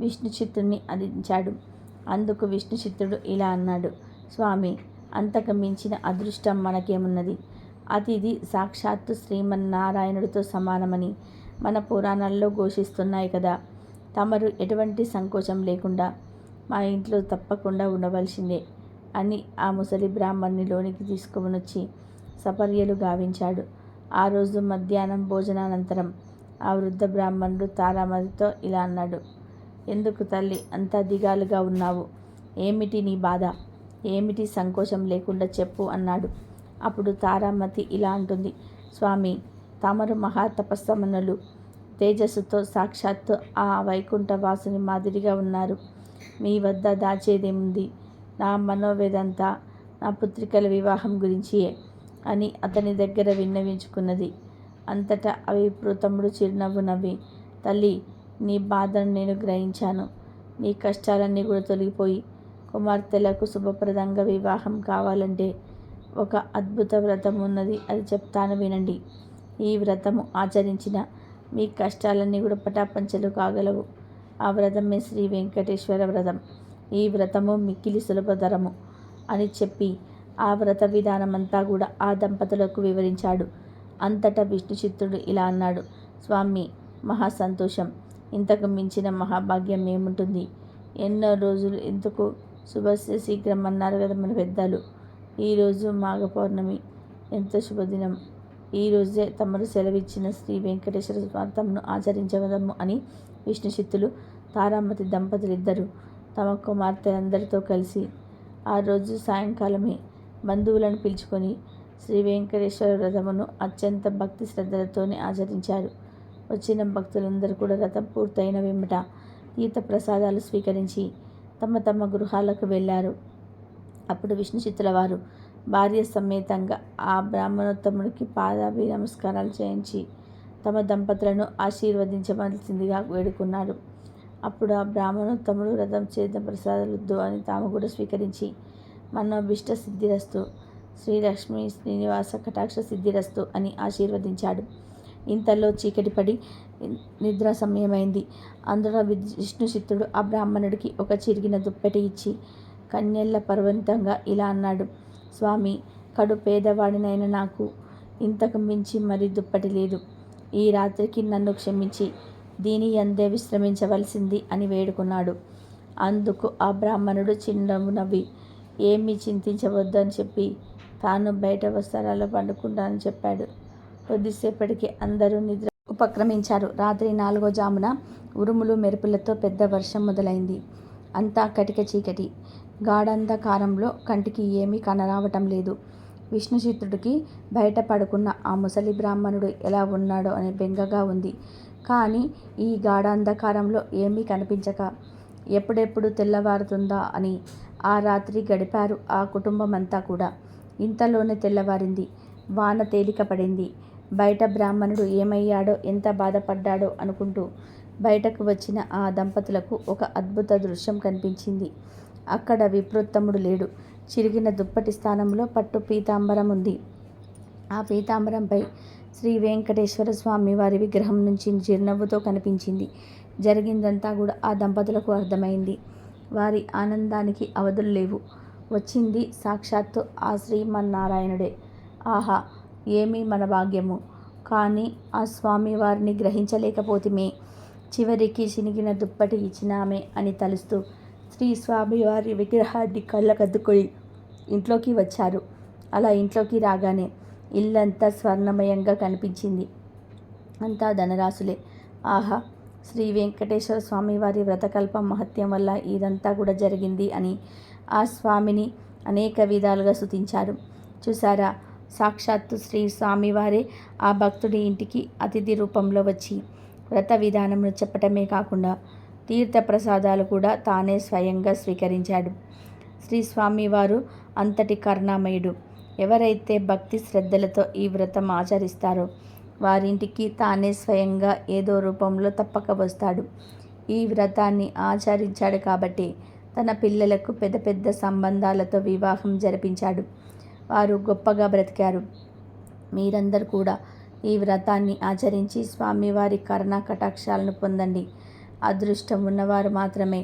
S1: విష్ణుచిత్తుడిని అందించాడు. అందుకు విష్ణుచిత్తుడు ఇలా అన్నాడు: స్వామి, అంతకు మించిన అదృష్టం మనకేమున్నది? అతిథి సాక్షాత్తు శ్రీమన్నారాయణుడితో సమానమని మన పురాణాల్లో ఘోషిస్తున్నాయి కదా. తమరు ఎటువంటి సంకోచం లేకుండా మా ఇంట్లో తప్పకుండా ఉండవలసిందే అని ఆ ముసలి బ్రాహ్మణ్ణి లోనికి తీసుకువచ్చి సపర్యలు గావించాడు. ఆ రోజు మధ్యాహ్నం భోజనానంతరం ఆ వృద్ధ బ్రాహ్మణుడు తారామతితో ఇలా అన్నాడు: ఎందుకు తల్లి అంత దిగాలుగా ఉన్నావు? ఏమిటి నీ బాధ? ఏమిటి సంకోచం లేకుండా చెప్పు అన్నాడు. అప్పుడు తారామతి ఇలా అంటుంది: స్వామి, తమరు మహాతపస్సమనులు, తేజస్సుతో సాక్షాత్తు ఆ వైకుంఠవాసుని మాదిరిగా ఉన్నారు. మీ వద్ద దాచేదేముంది? నా మనోవేదంతా నా పుత్రికల వివాహం గురించియే అని అతని దగ్గర విన్నవించుకున్నది. అంతటా అవిప్రతముడు చిరునవ్వు నవ్వి, తల్లి, నీ బాధను నేను గ్రహించాను. నీ కష్టాలన్నీ కూడా తొలగిపోయి కుమార్తెలకు శుభప్రదంగా వివాహం కావాలంటే ఒక అద్భుత వ్రతం ఉన్నది. అది చెప్తాను వినండి. ఈ వ్రతము ఆచరించిన మీ కష్టాలన్నీ కూడా పటాపంచలు కాగలవు. ఆ వ్రతమే శ్రీ వెంకటేశ్వర వ్రతం. ఈ వ్రతము మిక్కిలి సులభతరము అని చెప్పి ఆ వ్రత విధానమంతా కూడా ఆ దంపతులకు వివరించాడు. అంతటా విష్ణుచిత్తుడు ఇలా అన్నాడు: స్వామి, మహా సంతోషం. ఇంతకు మించిన మహాభాగ్యం ఏముంటుంది? ఎన్నో రోజులు ఎందుకు శుభశీఘ్రం అన్నారు కదా మన పెద్దలు. ఈరోజు మాఘ పౌర్ణమి, ఎంతో శుభదినం. ఈరోజే తమరు సెలవిచ్చిన శ్రీ వెంకటేశ్వర వ్రతమును ఆచరించగలము అని విష్ణుచిత్తులు తారామతి దంపతులిద్దరూ తమ కుమార్తెలందరితో కలిసి ఆ రోజు సాయంకాలమే బంధువులను పిలుచుకొని శ్రీ వెంకటేశ్వర వ్రతమును అత్యంత భక్తి శ్రద్ధలతోనే ఆచరించారు. వచ్చిన భక్తులందరూ కూడా వ్రతం పూర్తయిన వెంబట తీర్థ ప్రసాదాలు స్వీకరించి తమ తమ గృహాలకు వెళ్ళారు. అప్పుడు విష్ణుచిత్తుల వారు భార్య సమేతంగా ఆ బ్రాహ్మణోత్తముడికి పాదాభి నమస్కారాలు చేయించి తమ దంపతులను ఆశీర్వదించవలసిందిగా వేడుకున్నాడు. అప్పుడు ఆ బ్రాహ్మణోత్తముడు వ్రతం చేత ప్రసాదాలొద్దు అని తాము కూడా స్వీకరించి మనోభిష్ట సిద్ధిరస్తు, శ్రీలక్ష్మి శ్రీనివాస కటాక్ష సిద్ధిరస్తు అని ఆశీర్వదించాడు. ఇంతలో చీకటి పడి నిద్ర సమయమైంది. అందులో విష్ణుచిత్తుడు ఆ బ్రాహ్మణుడికి ఒక చిరిగిన దుప్పటి ఇచ్చి కన్నెళ్ల పర్వంతంగా ఇలా అన్నాడు: స్వామి, కడు పేదవాడినైన నాకు ఇంతకు మించి మరి దుప్పటి లేదు. ఈ రాత్రికి నన్ను క్షమించి దీని యందే విశ్రమించవలసింది అని వేడుకున్నాడు. అందుకు ఆ బ్రాహ్మణుడు చిరునవ్వు నవ్వి ఏమీ చింతించవద్దు అని చెప్పి తాను బయట వస్త్రాల్లో పండుకుంటానని చెప్పాడు. కొద్దిసేపటికి అందరూ నిద్ర ఉపక్రమించారు. రాత్రి 4వ జామున ఉరుములు మెరుపులతో పెద్ద వర్షం మొదలైంది. అంతా కటిక చీకటి. గాఢంధకారంలో కంటికి ఏమీ కనరావటం లేదు. విష్ణుచిత్తుడికి బయట పడుకున్న ఆ ముసలి బ్రాహ్మణుడు ఎలా ఉన్నాడో అనే బెంగగా ఉంది. కానీ ఈ గాఢాంధకారంలో ఏమీ కనిపించక ఎప్పుడెప్పుడు తెల్లవారుతుందా అని ఆ రాత్రి గడిపారు ఆ కుటుంబమంతా కూడా. ఇంతలోనే తెల్లవారింది. వాన తేలిక పడింది. బయట బ్రాహ్మణుడు ఏమయ్యాడో, ఎంత బాధపడ్డాడో అనుకుంటూ బయటకు వచ్చిన ఆ దంపతులకు ఒక అద్భుత దృశ్యం కనిపించింది. అక్కడ విప్రోత్తముడు లేడు. చిరిగిన దుప్పటి స్థానంలో పట్టు పీతాంబరం ఉంది. ఆ పీతాంబరంపై శ్రీ వెంకటేశ్వర స్వామి వారి విగ్రహం నుంచి చిరునవ్వుతో కనిపించింది. జరిగిందంతా కూడా ఆ దంపతులకు అర్థమైంది. వారి ఆనందానికి అవధులు లేవు. వచ్చింది సాక్షాత్తు ఆ శ్రీమన్నారాయణుడే. ఆహా, ఏమీ మన భాగ్యము! కానీ ఆ స్వామి వారిని గ్రహించలేకపోతిమే. చివరికి చినిగిన దుప్పటి ఇచ్చినామే అని తలుస్తూ శ్రీ స్వామివారి విగ్రహాన్ని కళ్ళకద్దుకొని ఇంట్లోకి వచ్చారు. అలా ఇంట్లోకి రాగానే ఇల్లంతా స్వర్ణమయంగా కనిపించింది. అంతా ధనరాశులే. ఆహా, శ్రీ వెంకటేశ్వర స్వామి వారి వ్రతకల్ప మహత్యం వల్ల ఇదంతా కూడా జరిగింది అని ఆ స్వామిని అనేక విధాలుగా స్తుతించారు. చూసారా, సాక్షాత్తు శ్రీ స్వామివారే ఆ భక్తుడి ఇంటికి అతిథి రూపంలో వచ్చి వ్రత విధానమును చెప్పటమే కాకుండా తీర్థ ప్రసాదాలు కూడా తానే స్వయంగా స్వీకరించాడు. శ్రీ స్వామివారు అంతటి కరుణామయుడు. ఎవరైతే భక్తి శ్రద్ధలతో ఈ వ్రతం ఆచరిస్తారో వారింటికి తానే స్వయంగా ఏదో రూపంలో తప్పక వస్తాడు. ఈ వ్రతాన్ని ఆచరించాడు కాబట్టి తన పిల్లలకు పెద్ద పెద్ద సంబంధాలతో వివాహం జరిపించాడు. వారు గొప్పగా బ్రతికారు. మీరందరూ కూడా ఈ వ్రతాన్ని ఆచరించి స్వామివారి కరుణా కటాక్షాలను పొందండి. అదృష్టం ఉన్నవారు మాత్రమే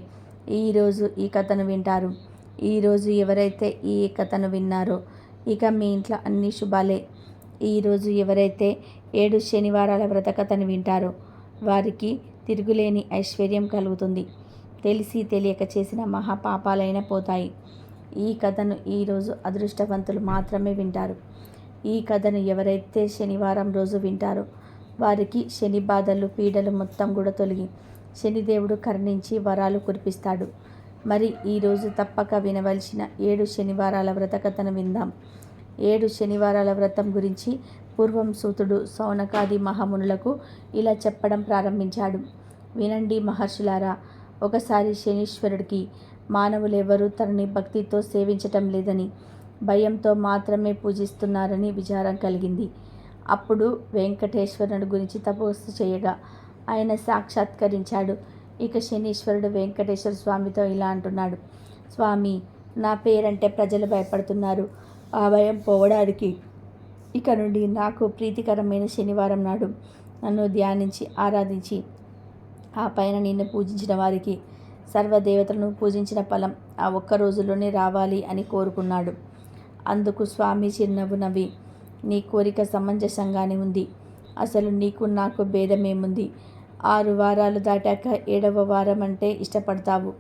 S1: ఈరోజు ఈ కథను వింటారు. ఈరోజు ఎవరైతే ఈ కథను విన్నారో ఇక మీ ఇంట్లో అన్ని శుభాలే. ఈరోజు ఎవరైతే 7 శనివారాల వ్రత కథను వింటారో వారికి తిరుగులేని ఐశ్వర్యం కలుగుతుంది. తెలిసి తెలియక చేసిన మహాపాపాలైనా పోతాయి. ఈ కథను ఈరోజు అదృష్టవంతులు మాత్రమే వింటారు. ఈ కథను ఎవరైతే శనివారం రోజు వింటారో వారికి శని బాధలు పీడలు మొత్తం కూడా తొలగి శనిదేవుడు కరుణించి వరాలు కురిపిస్తాడు. మరి ఈరోజు తప్పక వినవలసిన 7 శనివారాల వ్రత కథను విందాం. 7 శనివారాల వ్రతం గురించి పూర్వం సూతుడు సౌనకాది మహామునులకు ఇలా చెప్పడం ప్రారంభించాడు. వినండి మహర్షులారా, ఒకసారి శనీశ్వరుడికి మానవులెవరూ తనని భక్తితో సేవించటం లేదని, భయంతో మాత్రమే పూజిస్తున్నారని విచారం కలిగింది. అప్పుడు వెంకటేశ్వరుని గురించి తపస్సు చేయగా ఆయన సాక్షాత్కరించాడు. ఇక శనీశ్వరుడు వెంకటేశ్వర స్వామితో ఇలా అంటున్నాడు: స్వామి, నా పేరంటే ప్రజలు భయపడుతున్నారు. ఆ భయం పోవడానికి ఇక నుండి నాకు ప్రీతికరమైన శనివారం నాడు నన్ను ధ్యానించి ఆరాధించి ఆ పైన నిన్ను పూజించిన వారికి సర్వదేవతలను పూజించిన ఫలం ఆ ఒక్క రోజులోనే రావాలి అని కోరుకున్నాడు. అందుకు స్వామి చిరునవ్వు నవ్వి, నీ కోరిక సమంజసంగానే ఉంది. అసలు నీకు నాకు భేదమేముంది? 6 వారాలు దాటాక 7వ వారం అంటే ఇష్టపడతావు.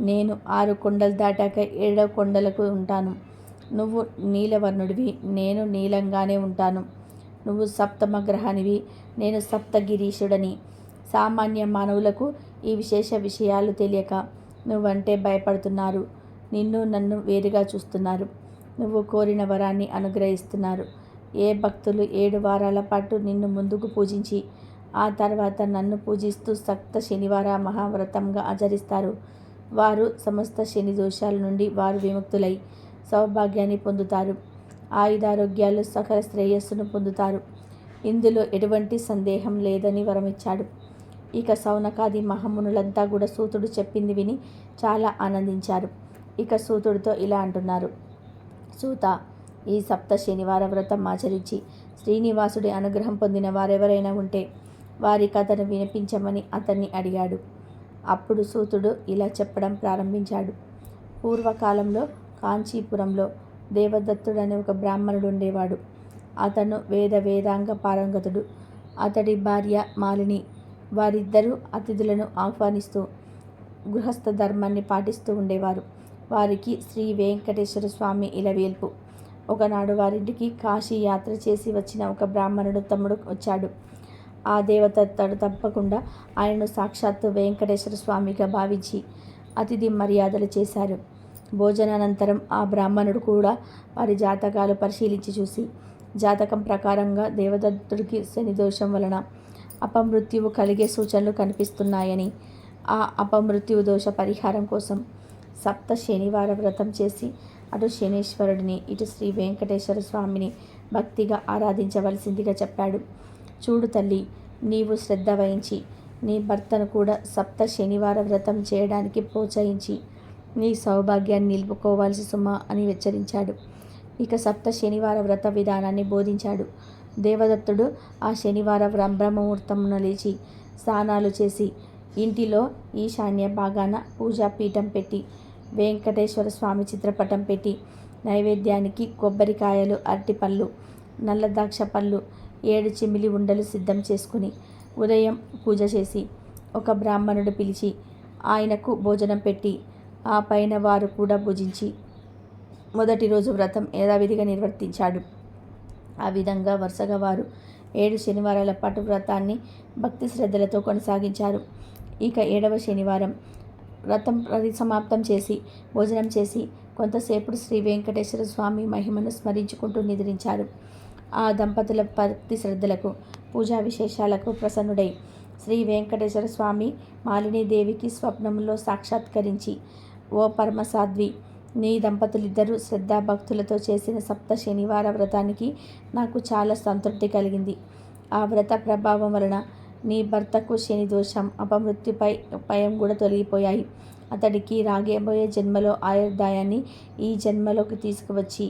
S1: నేను 6 కొండలు దాటాక 7వ కొండలకు ఉంటాను. నువ్వు నీలవర్ణుడివి, నేను నీలంగానే ఉంటాను. నువ్వు సప్తమ గ్రహానివి, నేను సప్తగిరీషుడని. సామాన్య మానవులకు ఈ విశేష విషయాలు తెలియక నువ్వంటే భయపడుతున్నారు. నిన్ను నన్ను వేరుగా చూస్తున్నారు. నువ్వు కోరిన వరాన్ని అనుగ్రహిస్తున్నారు. ఏ భక్తులు 7 వారాల పాటు నిన్ను ముందుకు పూజించి ఆ తర్వాత నన్ను పూజిస్తూ సప్త శనివార మహావ్రతంగా ఆచరిస్తారు వారు సమస్త శని దోషాల నుండి వారు విముక్తులై సౌభాగ్యాన్ని పొందుతారు. ఆయుధారోగ్యాలు సకల శ్రేయస్సును పొందుతారు. ఇందులో ఎటువంటి సందేహం లేదని వరమిచ్చాడు. ఇక సౌనకాది మహామునులంతా కూడా సూతుడు చెప్పింది విని చాలా ఆనందించారు. ఇక సూతుడితో ఇలా అంటున్నారు: సూత, ఈ సప్త శనివార వ్రతం ఆచరించి శ్రీనివాసుడి అనుగ్రహం పొందిన వారెవరైనా ఉంటే వారి కథను వినిపించమని అతన్ని అడిగాడు. అప్పుడు సూతుడు ఇలా చెప్పడం ప్రారంభించాడు. పూర్వకాలంలో కాంచీపురంలో దేవదత్తుడనే ఒక బ్రాహ్మణుడు ఉండేవాడు. అతను వేదాంగ పారంగతుడు. అతడి భార్య మాలిని. వారిద్దరూ అతిథులను ఆహ్వానిస్తూ గృహస్థ ధర్మాన్ని పాటిస్తూ ఉండేవారు. వారికి శ్రీ వెంకటేశ్వర స్వామి ఇలవేల్పు. ఒకనాడు వారింటికి కాశీ యాత్ర చేసి వచ్చిన ఒక బ్రాహ్మణుడు తమ్ముడు వచ్చాడు. ఆ దేవదత్తుడు తప్పకుండా ఆయనను సాక్షాత్తు వెంకటేశ్వర స్వామిగా భావించి అతిథి మర్యాదలు చేశారు. భోజనానంతరం ఆ బ్రాహ్మణుడు కూడా వారి జాతకాలు పరిశీలించి చూసి జాతకం ప్రకారంగా దేవదత్తుడికి శని దోషం వలన అపమృత్యువు కలిగే సూచనలు కనిపిస్తున్నాయని, ఆ అపమృత్యువు దోష పరిహారం కోసం సప్త శనివార వ్రతం చేసి అటు శనీశ్వరుడిని ఇటు శ్రీ వెంకటేశ్వర స్వామిని భక్తిగా ఆరాధించవలసిందిగా చెప్పాడు. చూడు తల్లి, నీవు శ్రద్ధ వహించి నీ భర్తను కూడా సప్త శనివార వ్రతం చేయడానికి ప్రోత్సహించి నీ సౌభాగ్యాన్ని నిలుపుకోవాల్సి సుమా అని హెచ్చరించాడు. ఇక సప్త శనివార వ్రత విధానాన్ని బోధించాడు. దేవదత్తుడు ఆ శనివార బ్రహ్మముహూర్తమున లేచి స్నానాలు చేసి ఇంటిలో ఈశాన్య భాగాన పూజాపీఠం పెట్టి వెంకటేశ్వర స్వామి చిత్రపటం పెట్టి నైవేద్యానికి కొబ్బరికాయలు, అరటిపళ్ళు, నల్ల ద్రాక్ష పళ్ళు, 7 చిమిలి ఉండలు సిద్ధం చేసుకుని ఉదయం పూజ చేసి ఒక బ్రాహ్మణుడు పిలిచి ఆయనకు భోజనం పెట్టి ఆ పైన వారు కూడా భుజించి మొదటి రోజు వ్రతం యథావిధిగా నిర్వర్తించాడు. ఆ విధంగా వరుసగా వారు 7 శనివారాల పాటు వ్రతాన్ని భక్తి శ్రద్ధలతో కొనసాగించారు. ఇక 7వ శనివారం వ్రతం పరిసమాప్తం చేసి భోజనం చేసి కొంతసేపు శ్రీ వెంకటేశ్వర స్వామి మహిమను స్మరించుకుంటూ నిద్రించారు. ఆ దంపతుల భక్తి శ్రద్ధలకు, పూజా విశేషాలకు ప్రసన్నుడై శ్రీ వెంకటేశ్వర స్వామి మాలినీదేవికి స్వప్నంలో సాక్షాత్కరించి, ఓ పరమసాధ్వి, నీ దంపతులిద్దరూ శ్రద్ధాభక్తులతో చేసిన సప్త శనివార వ్రతానికి నాకు చాలా సంతృప్తి కలిగింది. ఆ వ్రత ప్రభావం వలన నీ భర్తకు శని దోషం, భయం కూడా తొలగిపోయాయి. అతడికి రాబోయే జన్మలో ఆయుర్దాయాన్ని ఈ జన్మలోకి తీసుకువచ్చి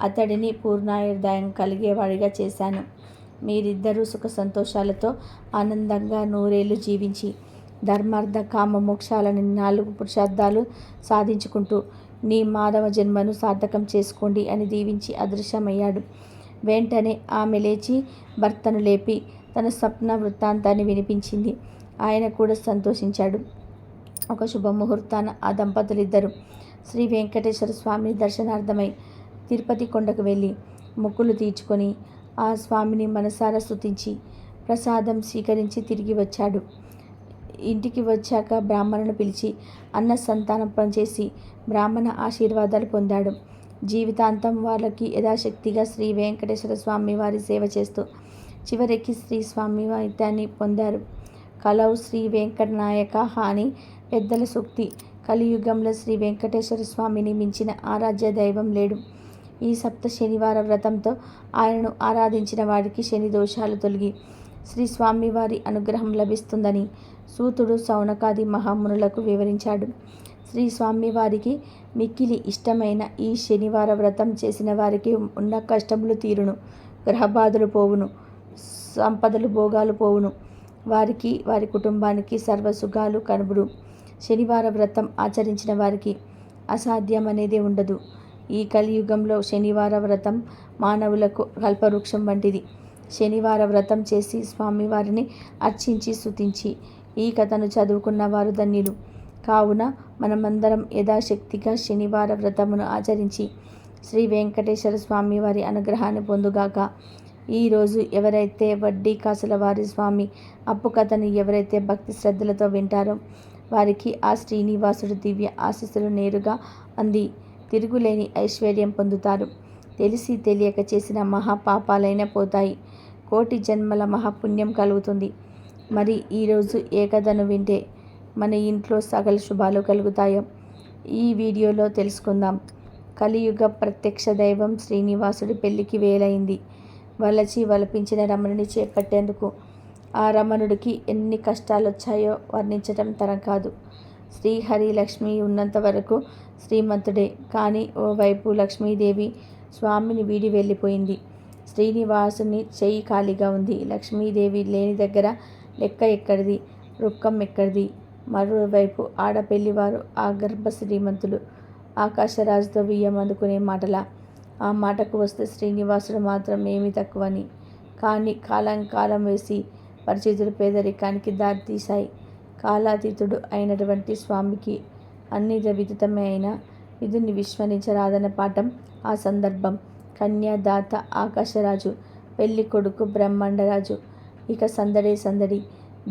S1: అతడిని పూర్ణాయుర్దాయం కలిగేవాడిగా చేశాను. మీరిద్దరూ సుఖ సంతోషాలతో ఆనందంగా 100 ఏళ్ళు జీవించి ధర్మార్థ కామ మోక్షాలని 4 పురుషార్థాలు సాధించుకుంటూ నీ మానవ జన్మను సార్థకం చేసుకోండి అని దీవించి అదృశ్యమయ్యాడు. వెంటనే ఆమె లేచి భర్తను లేపి తన స్వప్న వృత్తాంతాన్ని వినిపించింది. ఆయన కూడా సంతోషించాడు. ఒక శుభముహూర్తాన ఆ దంపతులిద్దరూ శ్రీ వెంకటేశ్వర స్వామిని దర్శనార్థమై తిరుపతి కొండకు వెళ్ళి మొక్కులు తీర్చుకొని ఆ స్వామిని మనసారా స్తుతించి ప్రసాదం స్వీకరించి తిరిగి వచ్చాడు. ఇంటికి వచ్చాక బ్రాహ్మణును పిలిచి అన్న సంతానం పనిచేసి బ్రాహ్మణ ఆశీర్వాదాలు పొందాడు. జీవితాంతం వాళ్ళకి యథాశక్తిగా శ్రీ వెంకటేశ్వర స్వామి వారి సేవ చేస్తూ చివరికి శ్రీ స్వామి వాయిద్యాన్ని పొందారు. కలౌ శ్రీ వెంకటనాయక అని పెద్దల సూక్తి. కలియుగంలో శ్రీ వెంకటేశ్వర స్వామిని మించిన ఆరాధ్య దైవం లేడు. ఈ సప్త శనివార వ్రతంతో ఆయనను ఆరాధించిన వారికి శని దోషాలు తొలగి శ్రీ స్వామివారి అనుగ్రహం లభిస్తుందని సూతుడు సౌనకాది మహామునులకు వివరించాడు. శ్రీ స్వామివారికి మిక్కిలి ఇష్టమైన ఈ శనివార వ్రతం చేసిన వారికి ఉన్న కష్టములు తీరును, గ్రహబాధలు పోవును, సంపదలు భోగాలు పోవును, వారికి వారి కుటుంబానికి సర్వసుఖాలు కనుబుడు. శనివార వ్రతం ఆచరించిన వారికి అసాధ్యం అనేది ఉండదు. ఈ కలియుగంలో శనివార వ్రతం మానవులకు కల్పవృక్షం వంటిది. శనివార వ్రతం చేసి స్వామివారిని అర్చించి స్తుతించి ఈ కథను చదువుకున్న వారు ధన్యులు. కావున మనమందరం యథాశక్తిగా శనివార వ్రతమును ఆచరించి శ్రీ వెంకటేశ్వర స్వామి వారి అనుగ్రహాన్ని పొందుగాక. ఈరోజు ఎవరైతే వడ్డీ కాసుల వారి స్వామి అప్పు కథను ఎవరైతే భక్తి శ్రద్ధలతో వింటారో వారికి ఆ శ్రీనివాసుడు దివ్య ఆశీస్సులు నేరుగా అంది తిరుగులేని ఐశ్వర్యం పొందుతారు. తెలిసి తెలియక చేసిన మహాపాపాలైనా పోతాయి. 1,000,000 జన్మల మహాపుణ్యం కలుగుతుంది. మరి ఈరోజు ఏ కథను వింటే మన ఇంట్లో సకల శుభాలు కలుగుతాయో ఈ వీడియోలో తెలుసుకుందాం. కలియుగ ప్రత్యక్ష దైవం శ్రీనివాసుడి పెళ్లికి వేలైంది. వలచి వలపించిన రమణుని చేపట్టేందుకు ఆ రమణుడికి ఎన్ని కష్టాలు వచ్చాయో వర్ణించటం తరం కాదు. శ్రీహరి లక్ష్మి ఉన్నంత వరకు శ్రీమంతుడే. కానీ ఓవైపు లక్ష్మీదేవి స్వామిని వీడి వెళ్ళిపోయింది. శ్రీనివాసుని చెయ్యి ఖాళీగా ఉంది. లక్ష్మీదేవి లేని దగ్గర లెక్క ఎక్కడిది, రుక్కం ఎక్కడిది. మరోవైపు ఆడపెళ్లివారు ఆ గర్భ శ్రీమంతులు ఆకాశరాజుతో బియ్యం అందుకునే మాటలా. ఆ మాటకు వస్తే శ్రీనివాసుడు మాత్రం ఏమీ తక్కువని. కానీ కాలం వేసి పరిచితులు పేదరికానికి దారితీశాయి. కాలాతీతుడు అయినటువంటి స్వామికి అన్ని విదితమే అయిన విధుని విస్మరించరాదన్న పాఠం ఆ సందర్భం. కన్యాదాత ఆకాశరాజు, పెళ్లి కొడుకు బ్రహ్మాండరాజు. ఇక సందడే సందడి.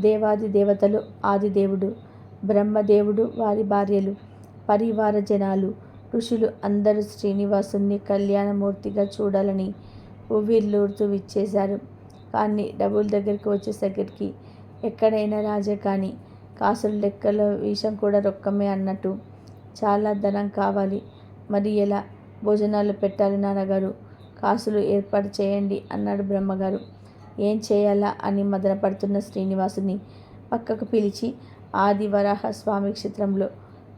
S1: దేవాది దేవతలు, ఆదిదేవుడు బ్రహ్మదేవుడు, వారి భార్యలు, పరివార జనాలు, ఋషులు అందరూ శ్రీనివాసుని కళ్యాణమూర్తిగా చూడాలని ఉవ్విళ్ళూరుతూ విచ్చేశారు. కానీ డబ్బుల దగ్గరికి వచ్చేసరికి ఎక్కడైనా రాజే. కానీ కాసుల లెక్కలో విషం కూడా రొక్కమే అన్నట్టు. చాలా ధనం కావాలి. మరి ఎలా భోజనాలు పెట్టాలి నాన్నగారు? కాసులు ఏర్పాటు చేయండి అన్నాడు బ్రహ్మగారు. ఏం చేయాలా అని మదనపడుతున్న శ్రీనివాసుని పక్కకు పిలిచి ఆది వరాహ స్వామి క్షేత్రంలో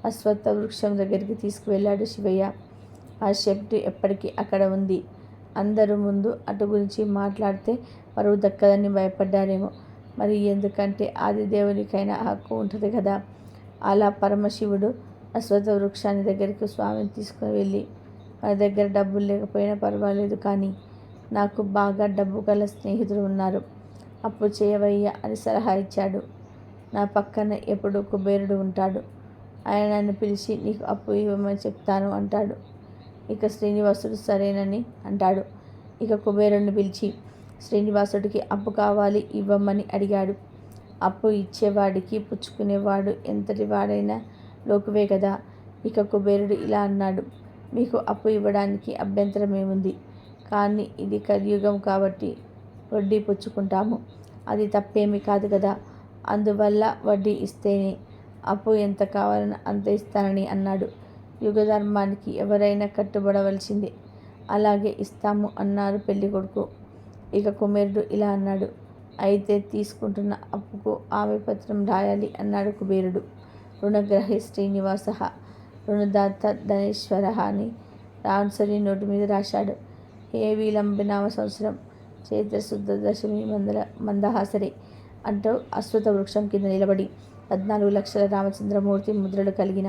S1: అశ్వత్థ వృక్షం దగ్గరికి తీసుకువెళ్ళాడు శివయ్య. ఆ షెడ్ ఎప్పటికీ అక్కడ ఉంది. అందరూ ముందు అటు గురించి మాట్లాడితే పరువు దక్కదని భయపడ్డారేమో. మరి ఎందుకంటే ఆదిదేవునికైనా హక్కు ఉంటుంది కదా. అలా పరమశివుడు అశ్వత్థ వృక్షాన్ని దగ్గరికి స్వామిని తీసుకుని వెళ్ళి, మన దగ్గర డబ్బులు లేకపోయినా పర్వాలేదు, కానీ నాకు బాగా డబ్బు గల స్నేహితుడు ఉన్నారు, అప్పు చేయవయ్యా అని సలహా ఇచ్చాడు. నా పక్కన ఎప్పుడు కుబేరుడు ఉంటాడు. ఆయన నన్ను పిలిచి నీకు అప్పు ఇవ్వమని చెప్తాను అంటాడు. ఇక శ్రీనివాసుడు సరేనని అంటాడు. ఇక కుబేరుడిని పిలిచి శ్రీనివాసుడికి అప్పు కావాలి, ఇవ్వమని అడిగాడు. అప్పు ఇచ్చేవాడికి పుచ్చుకునేవాడు ఎంతటి వాడైనా లోకువే కదా. ఇక కుబేరుడు ఇలా అన్నాడు, మీకు అప్పు ఇవ్వడానికి అభ్యంతరం ఏముంది, కానీ ఇది కలియుగం కాబట్టి వడ్డీ పుచ్చుకుంటాము, అది తప్పేమీ కాదు కదా. అందువల్ల వడ్డీ ఇస్తేనే అప్పు ఎంత కావాలని అంత ఇస్తానని అన్నాడు. యుగధర్మానికి ఎవరైనా కట్టుబడవలసిందే, అలాగే ఇస్తాము అన్నారు పెళ్లి కొడుకు. ఇక కుబేరుడు ఇలా అన్నాడు, అయితే తీసుకుంటున్న అప్పుకు ఆమె పత్రం రాయాలి అన్నాడు కుబేరుడు. రుణగ్రహి శ్రీనివాస రుణదాత ధనేశ్వర అని రాన్సరి నోటు మీద రాశాడు. హే విలంబినామ సంవత్సరం చైత్రశుద్ధ దశమి మందహాసరే అంటూ అశ్వత్థ వృక్షం కింద నిలబడి 14 లక్షల రామచంద్రమూర్తి ముద్రలు కలిగిన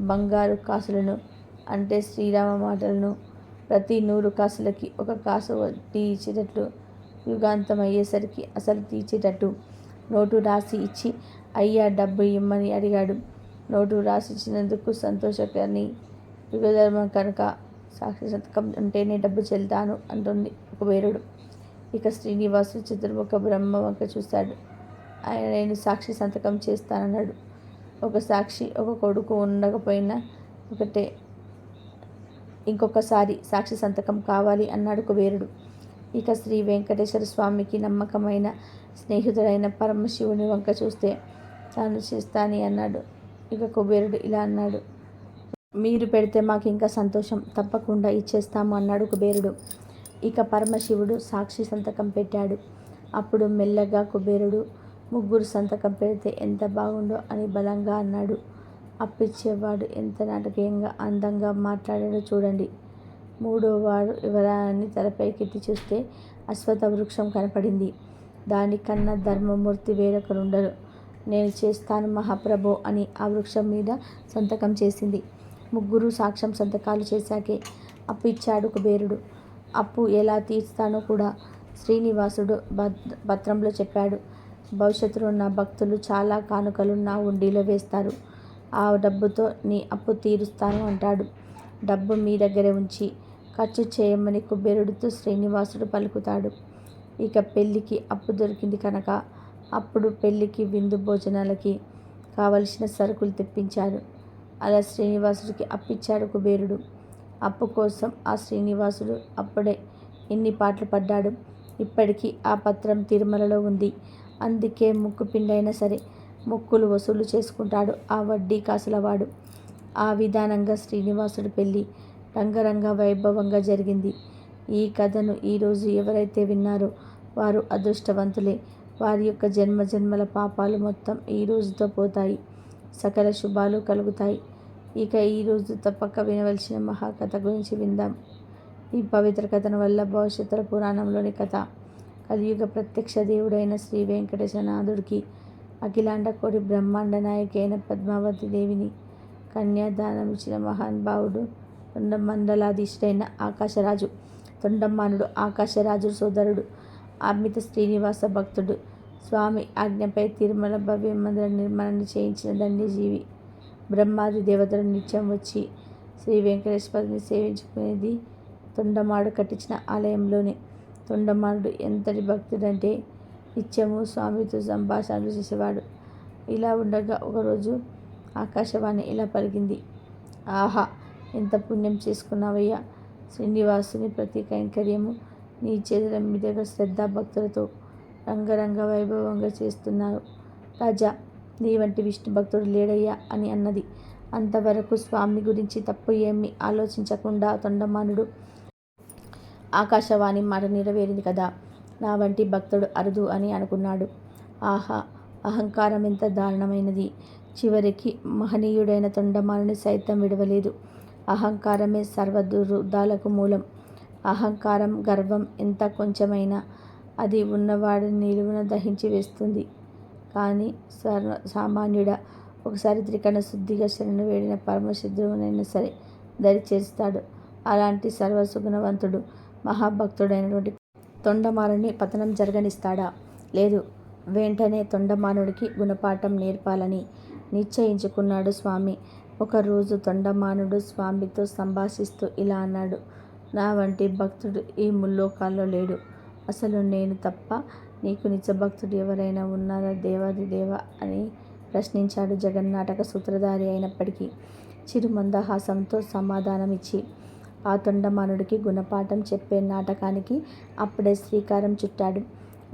S1: బంగారు కాసులను, అంటే శ్రీరామ మాటలను, ప్రతి 100 కాసులకి 1 కాసు వడ్డీ ఇచ్చేటట్లు, యుగాంతం అయ్యేసరికి అసలు తీర్చేటట్టు నోటు రాసి ఇచ్చి, అయ్యా డబ్బు ఇమ్మని అడిగాడు. నోటు రాసి ఇచ్చినందుకు సంతోషకని, యుగధర్మం కనుక సాక్షి సంతకం ఉంటేనే డబ్బు చెల్తాను అంటుంది కుబేరుడు. ఇక శ్రీనివాసుడు చతుర్ముఖ బ్రహ్మ వంక చూశాడు. ఆయన నేను సాక్షి సంతకం చేస్తానన్నాడు. ఒక సాక్షి ఒక కొడుకు ఉండకపోయినా ఒకటే, ఇంకొకసారి సాక్షి సంతకం కావాలి అన్నాడు కుబేరుడు. ఇక శ్రీ వెంకటేశ్వర స్వామికి నమ్మకమైన స్నేహితుడైన పరమశివుని వంక చూస్తే తాను చేస్తాని అన్నాడు. ఇక కుబేరుడు ఇలా అన్నాడు, మీరు పెడితే మాకు ఇంకా సంతోషం, తప్పకుండా ఇచ్చేస్తాము అన్నాడు కుబేరుడు. ఇక పరమశివుడు సాక్షి సంతకం పెట్టాడు. అప్పుడు మెల్లగా కుబేరుడు 3 సంతకం పెడితే ఎంత బాగుండో అని బలంగా అన్నాడు. అప్పిచ్చేవాడు ఎంత నాటకీయంగా అందంగా మాట్లాడాడో చూడండి. 3వ వాడు ఎవరా అని తలపైకెత్తి చూస్తే అశ్వత్థ వృక్షం కనపడింది. దానికన్నా ధర్మమూర్తి వేరొకరుండరు. నేను చేస్తాను మహాప్రభో అని ఆ వృక్షం మీద సంతకం చేసింది. 3 సాక్ష్యం సంతకాలు చేశాకే అప్పు ఇచ్చాడు కుబేరుడు. అప్పు ఎలా తీర్స్తానో కూడా శ్రీనివాసుడు పత్రంలో చెప్పాడు. భవిష్యత్తులో నా భక్తులు చాలా కానుకలు నా ఉండిలో వేస్తారు. ఆ డబ్బుతో నీ అప్పు తీరుస్తాను అంటాడు. డబ్బు మీ దగ్గరే ఉంచి ఖర్చు చేయమని కుబేరుడితో శ్రీనివాసుడు పలుకుతాడు. ఇక పెళ్ళికి అప్పు దొరికింది కనుక అప్పుడు పెళ్ళికి విందు భోజనాలకి కావలసిన సరుకులు తెప్పించాడు. అలా శ్రీనివాసుడికి అప్పిచ్చాడు కుబేరుడు. అప్పు కోసం ఆ శ్రీనివాసుడు అప్పుడే ఎన్ని పాటలు పడ్డాడు. ఇప్పటికీ ఆ పత్రం తిరుమలలో ఉంది. అందుకే ముక్కు పిండైనా సరే మొక్కులు వసూలు చేసుకుంటాడు ఆ వడ్డీ కాసులవాడు. ఆ విధానంగా శ్రీనివాసుడు పెళ్ళి రంగరంగ వైభవంగా జరిగింది. ఈ కథను ఈరోజు ఎవరైతే విన్నారో వారు అదృష్టవంతులే. వారి యొక్క జన్మజన్మల పాపాలు మొత్తం ఈ రోజుతో పోతాయి, సకల శుభాలు కలుగుతాయి. ఇక ఈరోజు తప్పక వినవలసిన మహాకథ గురించి విందాం. ఈ పవిత్ర కథను వల్ల భవిష్యత్తుల పురాణంలోని కథ. కలియుగ ప్రత్యక్ష దేవుడైన శ్రీ వెంకటేశనాథుడికి అఖిలాండ కోటి బ్రహ్మాండ నాయకి అయిన పద్మావతి దేవిని కన్యాదానం ఇచ్చిన మహానుభావుడు తొండమండలాధీశుడైన ఆకాశరాజు. తొండమానుడు ఆకాశరాజు సోదరుడు, అమిత శ్రీనివాస భక్తుడు. స్వామి ఆజ్ఞపై తిరుమల భవ్య మందిర నిర్మాణాన్ని చేయించిన ధన్యజీవి. బ్రహ్మాది దేవతలు నిత్యం వచ్చి శ్రీ వెంకటేశ్వరుని సేవించుకునేది తొండమాడు కట్టించిన ఆలయంలోనే. తొండమానుడు ఎంతటి భక్తుడంటే నిత్యము స్వామితో సంభాషణలు చేసేవాడు. ఇలా ఉండగా ఒకరోజు ఆకాశవాణి ఇలా పలికింది, ఆహా ఎంత పుణ్యం చేసుకున్నావయ్యా, శ్రీనివాసుని ప్రతి కైంకర్యము నీ చేతుల మీదుగా శ్రద్ధాభక్తులతో రంగరంగ వైభవంగా చేస్తున్నావు రాజా, నీ వంటి విష్ణు భక్తుడు లేడయ్యా అని అన్నది. అంతవరకు స్వామి గురించి తప్పు ఏమీ ఆలోచించకుండా తొండమానుడు ఆకాశవాణి మాట నెరవేరింది కదా, నా వంటి భక్తుడు అరుదు అని అనుకున్నాడు. ఆహా, అహంకారం ఎంత దారుణమైనది! చివరికి మహనీయుడైన తొండమానుని సైతం విడవలేదు. అహంకారమే సర్వ దుర్దాలకు మూలం. అహంకారం, గర్వం ఎంత కొంచెమైనా అది ఉన్నవాడిని నిలువున దహించి వేస్తుంది. కానీ సామాన్యుడా ఒకసారి త్రికరణ శుద్ధిగా శరణు వేడిన పరమశత్రువునైనా సరే దరి చేస్తాడు. అలాంటి సర్వసుగుణవంతుడు మహాభక్తుడైనటువంటి తొండమానుని పతనం జరగనిస్తాడా? లేదు. వెంటనే తొండమానుడికి గుణపాఠం నేర్పాలని నిశ్చయించుకున్నాడు స్వామి. ఒకరోజు తొండమానుడు స్వామితో సంభాషిస్తూ ఇలా అన్నాడు. నా వంటి భక్తుడు ఈ ముల్లోకాల్లో లేడు. అసలు నేను తప్ప నీకు నిజభక్తుడు ఎవరైనా ఉన్నారా దేవాధిదేవ అని ప్రశ్నించాడు జగన్నాటక సూత్రధారి అయినప్పటికీ చిరు మందహాసంతో సమాధానమిచ్చి. ఆ తొండమానుడికి గుణపాఠం చెప్పే నాటకానికి అప్పుడే శ్రీకారం చుట్టాడు.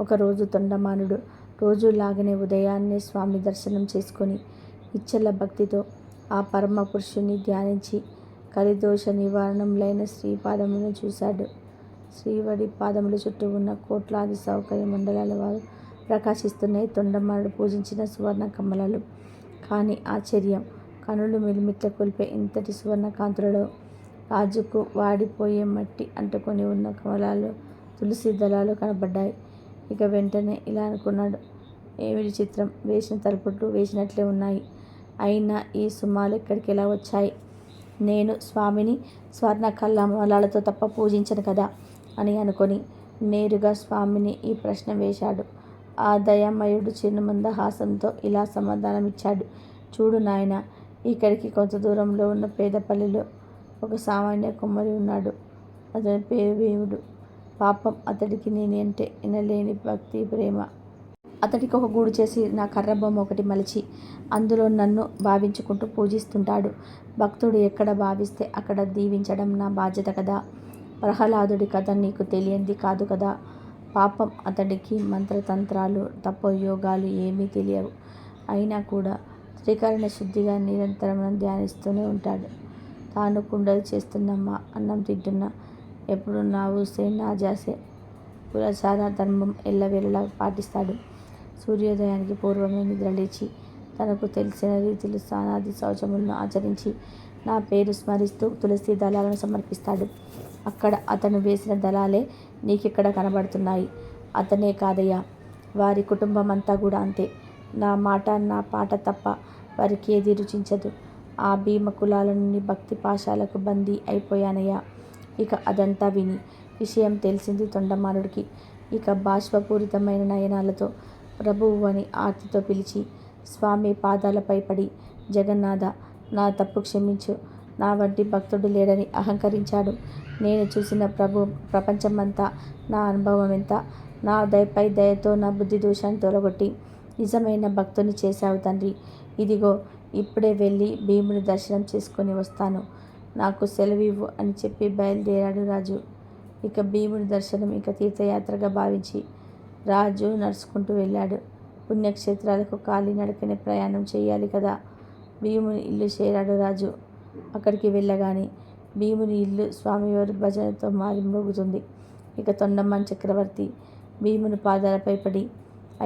S1: ఒకరోజు తొండమానుడు రోజులాగానే ఉదయాన్నే స్వామి దర్శనం చేసుకొని ఇచ్చల భక్తితో ఆ పరమ పురుషుని ధ్యానించి కలిదోష నివారణములైన శ్రీపాదములను చూశాడు. శ్రీవడి పాదముల చుట్టూ ఉన్న కోట్లాది సౌకర్య మండలాల వారు ప్రకాశిస్తున్నాయి తొండమానుడు పూజించిన సువర్ణ కమలాలు. కానీ ఆశ్చర్యం, కనులు మిలిమిట్ల కొల్పే ఇంతటి సువర్ణ కాంతులలో రాజుకు వాడిపోయే మట్టి అంటుకొని ఉన్న కమలాలు, తులసి దళాలు కనబడ్డాయి. ఇక వెంటనే ఇలా అనుకున్నాడు. ఏమిటి చిత్రం, వేసిన తలుపులు వేసినట్లే ఉన్నాయి. అయినా ఈ సుమాలు ఇక్కడికి ఎలా వచ్చాయి? నేను స్వామిని స్వర్ణ కమలాలతో తప్ప పూజించను కదా అని అనుకొని నేరుగా స్వామిని ఈ ప్రశ్న వేశాడు. ఆ దయామయుడు చిరు మందహాసంతో ఇలా సమాధానమిచ్చాడు. చూడు నాయన, ఇక్కడికి కొంత దూరంలో ఉన్న పేదపల్లిలో ఒక సామాన్య కుమ్మరి ఉన్నాడు. అతని పేరు భీముడు. పాపం, అతడికి నేనంటే ఎనలేని భక్తి ప్రేమ. అతడికి ఒక గూడు చేసి నా కర్రబొమ్మ ఒకటి మలిచి అందులో నన్ను భావించుకుంటూ పూజిస్తుంటాడు. భక్తుడు ఎక్కడ భావిస్తే అక్కడ దీవించడం నా బాధ్యత కదా. ప్రహ్లాదుడి కథ నీకు తెలియంది కాదు కదా. పాపం, అతడికి మంత్రతంత్రాలు తపోయోగాలు ఏమీ తెలియవు. అయినా కూడా త్రికరణ శుద్ధిగా నిరంతరం ధ్యానిస్తూనే ఉంటాడు. తాను కుండలు చేస్తున్నమ్మా, అన్నం తింటున్నా ఎప్పుడు నా ఊసే నా జాసే. కులచార ధర్మం ఎల్లవేళలా పాటిస్తాడు. సూర్యోదయానికి పూర్వమే నిద్రలేచి తనకు తెలిసిన రీతిలో స్నానాది శౌచములను ఆచరించి నా పేరు స్మరిస్తూ తులసి దళాలను సమర్పిస్తాడు. అక్కడ అతను వేసిన దళాలే నీకిక్కడ కనబడుతున్నాయి. అతనే కాదయ్యా, వారి కుటుంబం అంతా కూడా అంతే. నా మాట నా పాట తప్ప వారికి ఏది రుచించదు. ఆ భీమ కులాల నుండి భక్తి పాశాలకు బందీ అయిపోయానయ్యా. ఇక అదంతా విని విషయం తెలిసింది తొండమానుడికి. ఇక బాష్పపూరితమైన నయనాలతో ప్రభువు అని ఆర్తితో పిలిచి స్వామి పాదాలపై పడి, జగన్నాథ, నా తప్పు క్షమించు, నా వంటి భక్తుడు లేడని అహంకరించాడు. నేను చూసిన ప్రపంచమంతా నా అనుభవం ఎంత. నా దయపై దయతో నా బుద్ధి దోషాన్ని తొలగొట్టి నిజమైన భక్తుని చేశావు తండ్రి. ఇదిగో ఇప్పుడే వెళ్ళి భీముని దర్శనం చేసుకొని వస్తాను. నాకు సెలవివ్వు అని చెప్పి బయలుదేరాడు రాజు. ఇక భీముని దర్శనం ఇక తీర్థయాత్రగా భావించి రాజు నడుచుకుంటూ వెళ్ళాడు. పుణ్యక్షేత్రాలకు కాలినడకనే ప్రయాణం చేయాలి కదా. భీముని ఇల్లు చేరాడు రాజు. అక్కడికి వెళ్ళగానే భీముని ఇల్లు స్వామివారి భజనతో మారుమోగుతుంది. ఇక తొండమాన్ చక్రవర్తి భీముని పాదాలపై పడి,